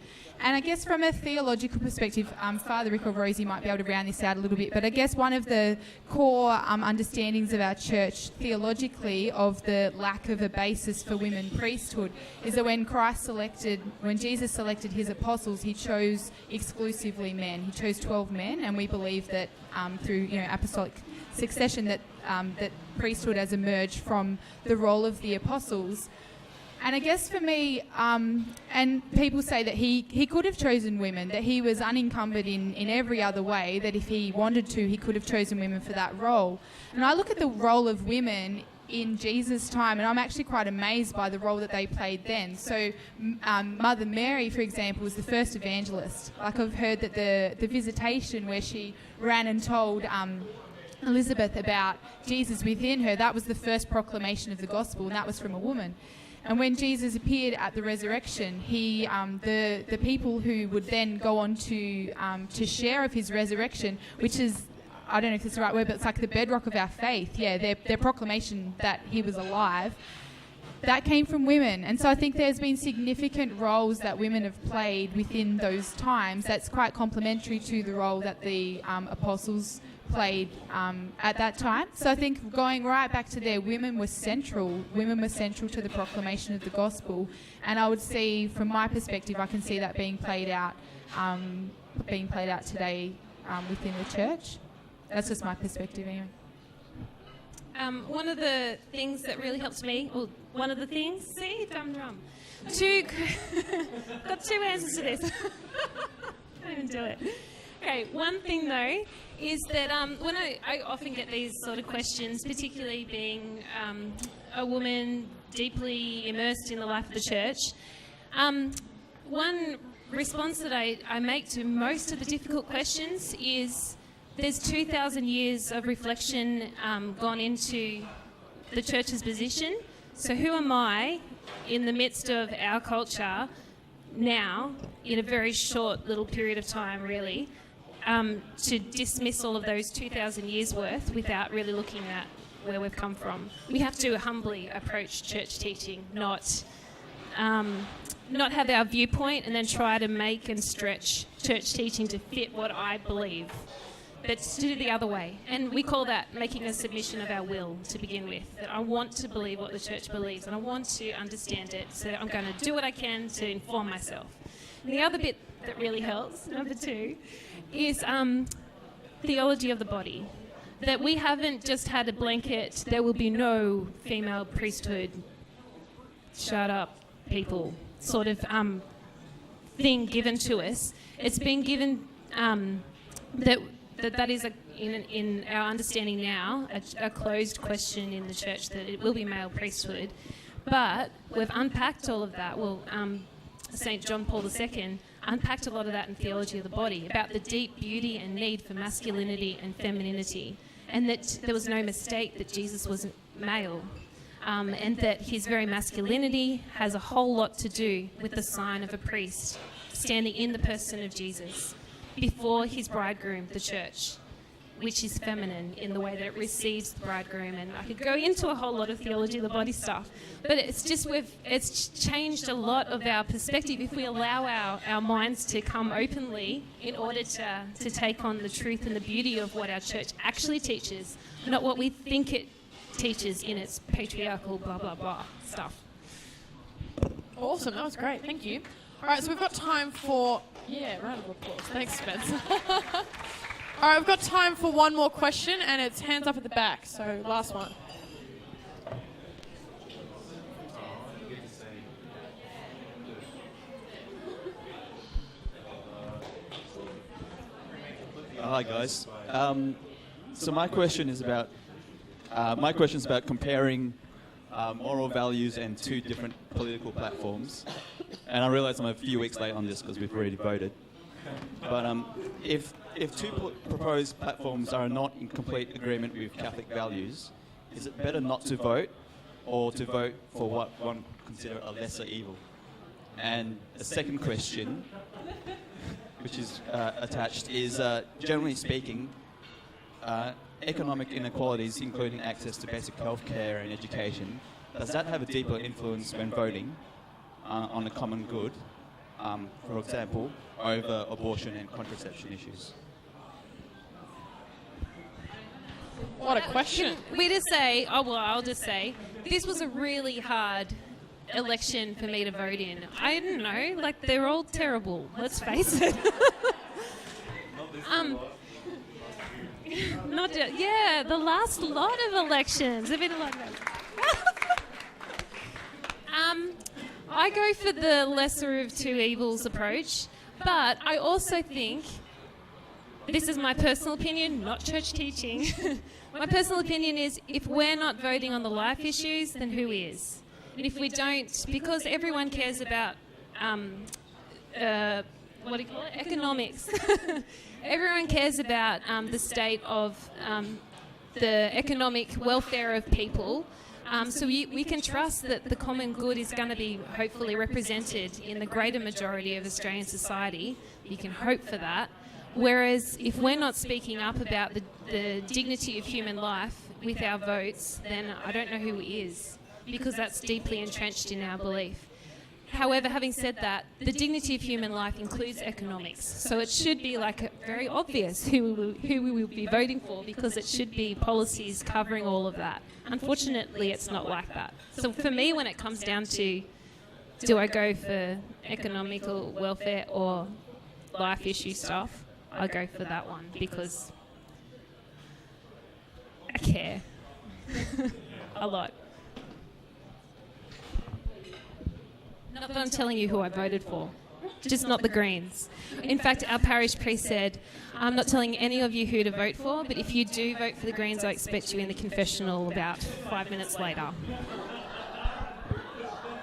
And I guess from a theological perspective, Father Rick or Rosie might be able to round this out a little bit, but I guess one of the core understandings of our church theologically of the lack of a basis for women priesthood is that when Jesus selected his apostles, he chose exclusively men. He chose 12 men, and we believe that through apostolic succession that priesthood has emerged from the role of the apostles. And I guess for me, and people say that he could have chosen women, that he was unencumbered in every other way, that if he wanted to, he could have chosen women for that role. And I look at the role of women in Jesus' time, and I'm actually quite amazed by the role that they played then. So Mother Mary, for example, was the first evangelist. Like, I've heard that the visitation where she ran and told Elizabeth about Jesus within her, that was the first proclamation of the gospel, and that was from a woman. And when Jesus appeared at the resurrection, he, the people who would then go on to share of his resurrection, which is, I don't know if it's the right word, but it's like the bedrock of our faith. Yeah, their proclamation that he was alive, that came from women. And so I think there's been significant roles that women have played within those times that's quite complementary to the role that the apostles played at that time. So I think going right back to there, women were central to the proclamation of the gospel, and I would see, from my perspective, I can see that being played out today within the church. That's just my perspective anyway. One of the things that really helps me, got two answers to this. Can't even do it. Okay, one thing though is that when I often get these sort of questions, particularly being a woman deeply immersed in the life of the church, one response that I make to most of the difficult questions is there's 2,000 years of reflection gone into the church's position. So who am I in the midst of our culture now, in a very short little period of time really, to dismiss all of those 2,000 years worth without really looking at where we've come from. We have to humbly approach church teaching, not have our viewpoint and then try to make and stretch church teaching to fit what I believe, but to do the other way. And we call that making a submission of our will to begin with, that I want to believe what the church believes and I want to understand it, so I'm going to do what I can to inform myself. And the other bit that really helps, number 2, is theology of the body. That we haven't just had a blanket, there will be no female priesthood, shut up people, sort of thing given to us. It's been given that is in our understanding now, a closed question in the church that it will be male priesthood. But we've unpacked all of that. Well, St. John Paul II unpacked a lot of that in Theology of the Body, about the deep beauty and need for masculinity and femininity, and that there was no mistake that Jesus was male, and that his very masculinity has a whole lot to do with the sign of a priest standing in the person of Jesus before his bridegroom, the church, which is feminine in the way that it receives the bridegroom. And I could go into a whole lot of Theology of the Body stuff, but it's just it's changed a lot of our perspective if we allow our minds to come openly in order to take on the truth and the beauty of what our church actually teaches, not what we think it teaches in its patriarchal blah blah blah stuff. Awesome, that was great, thank you. All right, so we've got time for round of applause. Thanks, Spencer. All right, we've got time for one more question, and it's hands up at the back. So last one. Hi guys. So my question is about comparing moral values and two different political platforms. And I realise I'm a few weeks late on this because we've already voted. But if two proposed platforms are not in complete agreement with Catholic values, is it better not to vote, or to vote for what one consider a lesser evil? And a second question, which is attached, is generally speaking, economic inequalities, including access to basic healthcare and education, does that have a deeper influence when voting on the common good, for example, over abortion and contraception issues? What a question. We just say, I'll just say, this was a really hard election for me to vote in. I don't know, like, they're all terrible, let's face it. The last lot of elections have been a lot of I go for the lesser of two evils approach, but I also think, this is my personal opinion, not church teaching, my personal opinion is, if we're not voting on the life issues, then who is? And if we don't, because everyone cares about, economics. Everyone cares about the state of the economic welfare of people. So we can trust that the common good is going to be hopefully represented in the greater majority of Australian society. You can hope for that. Whereas if we're not speaking up about the dignity of human life with our votes, then I don't know who is, because that's deeply entrenched in our belief. However, having said that, the dignity of human life includes economics. So it should be very obvious who we will be voting for, because it should be policies covering all of that. Unfortunately, it's not like that. So for me, when it comes down to, do I go for economical welfare or life issue stuff, I go for that one because I care a lot. Not that I'm telling you who I voted for, just not the Greens. In fact, our parish priest said, I'm not telling any of you who to vote for, but if you do vote for the Greens, I expect you in the confessional about 5 minutes later.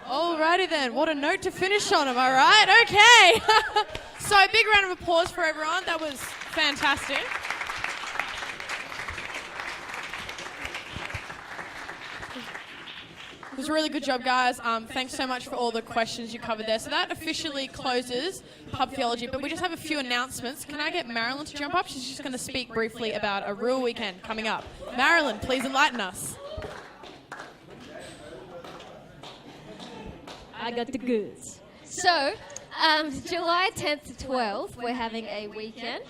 Alrighty then, what a note to finish on, am I right? Okay. So big round of applause for everyone, that was fantastic. It was a really good job, guys. Thanks so much for all the questions you covered there. So that officially closes Pub Theology, but we just have a few announcements. Can I get Marilyn to jump up? She's just going to speak briefly about a Ruah weekend coming up. Marilyn, please enlighten us. I got the goods. So, July 10th to 12th, we're having a weekend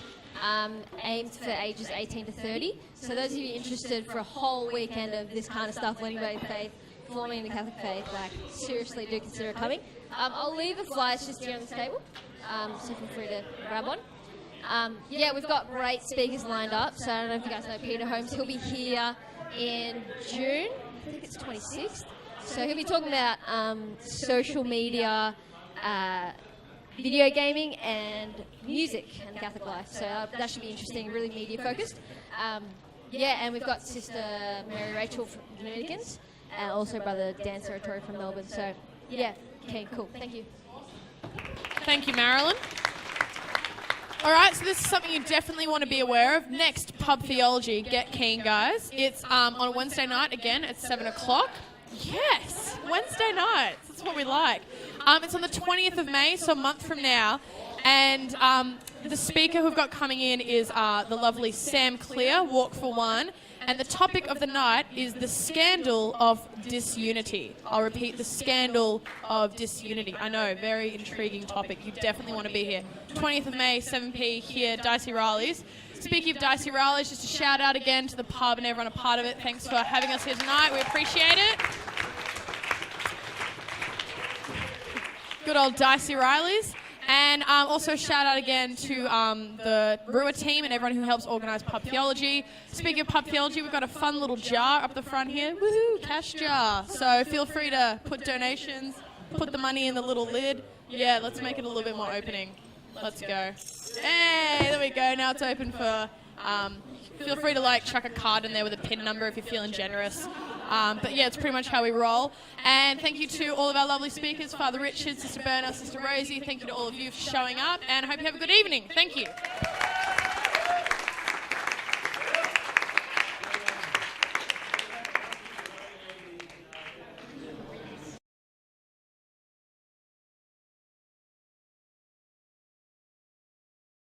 aimed for ages 18 to 30. So those of you interested for a whole weekend of this kind of stuff, learning about faith, forming the Catholic faith, seriously do consider coming. I'll leave the flyers just here on this table, so feel free to grab one. We've got great speakers lined up. So I don't know if you guys know Peter Holmes. He'll be here in June. I think it's 26th. So he'll be talking about social media, video gaming and music and Catholic life. So that should be interesting, really media focused. And we've got Sister Mary Rachel from the Dominicans, and also Brother Dan Saratori from Melbourne. So yeah, okay, cool. Thank you. Thank you, Marilyn. All right, so this is something you definitely want to be aware of. Next, pub theology. Get keen, guys. It's on a Wednesday night, again, at 7 o'clock. Yes, Wednesday nights. That's what we like. It's on the 20th of May, so a month from now. And the speaker who we've got coming in is the lovely Sam Clear, Walk for One. And the topic of the night is the scandal of disunity. I'll repeat, the scandal of disunity. I know, very intriguing topic. You definitely want to be here. 20th of May, 7p, here, Dicey Riley's. Speaking of Dicey Riley's, just a shout out again to the pub and everyone a part of it. Thanks for having us here tonight. We appreciate it. Good old Dicey Riley's. And also a shout out again to the Ruah team and everyone who helps organise pub theology. Speaking of pub theology, we've got a fun little jar up the front here. Woohoo, cash jar. So feel free to put donations, put the money in the little lid. Yeah, let's make it a little bit more opening. Let's go. Hey, there we go. Now it's open for... feel free to chuck a card in there with a PIN number if you're feeling generous. But yeah, it's pretty much how we roll. And thank you to all of our lovely speakers, Father Richard, Sister Bernadette, Sister Rosie. Thank you to all of you for showing up, and I hope you have a good evening. Thank you.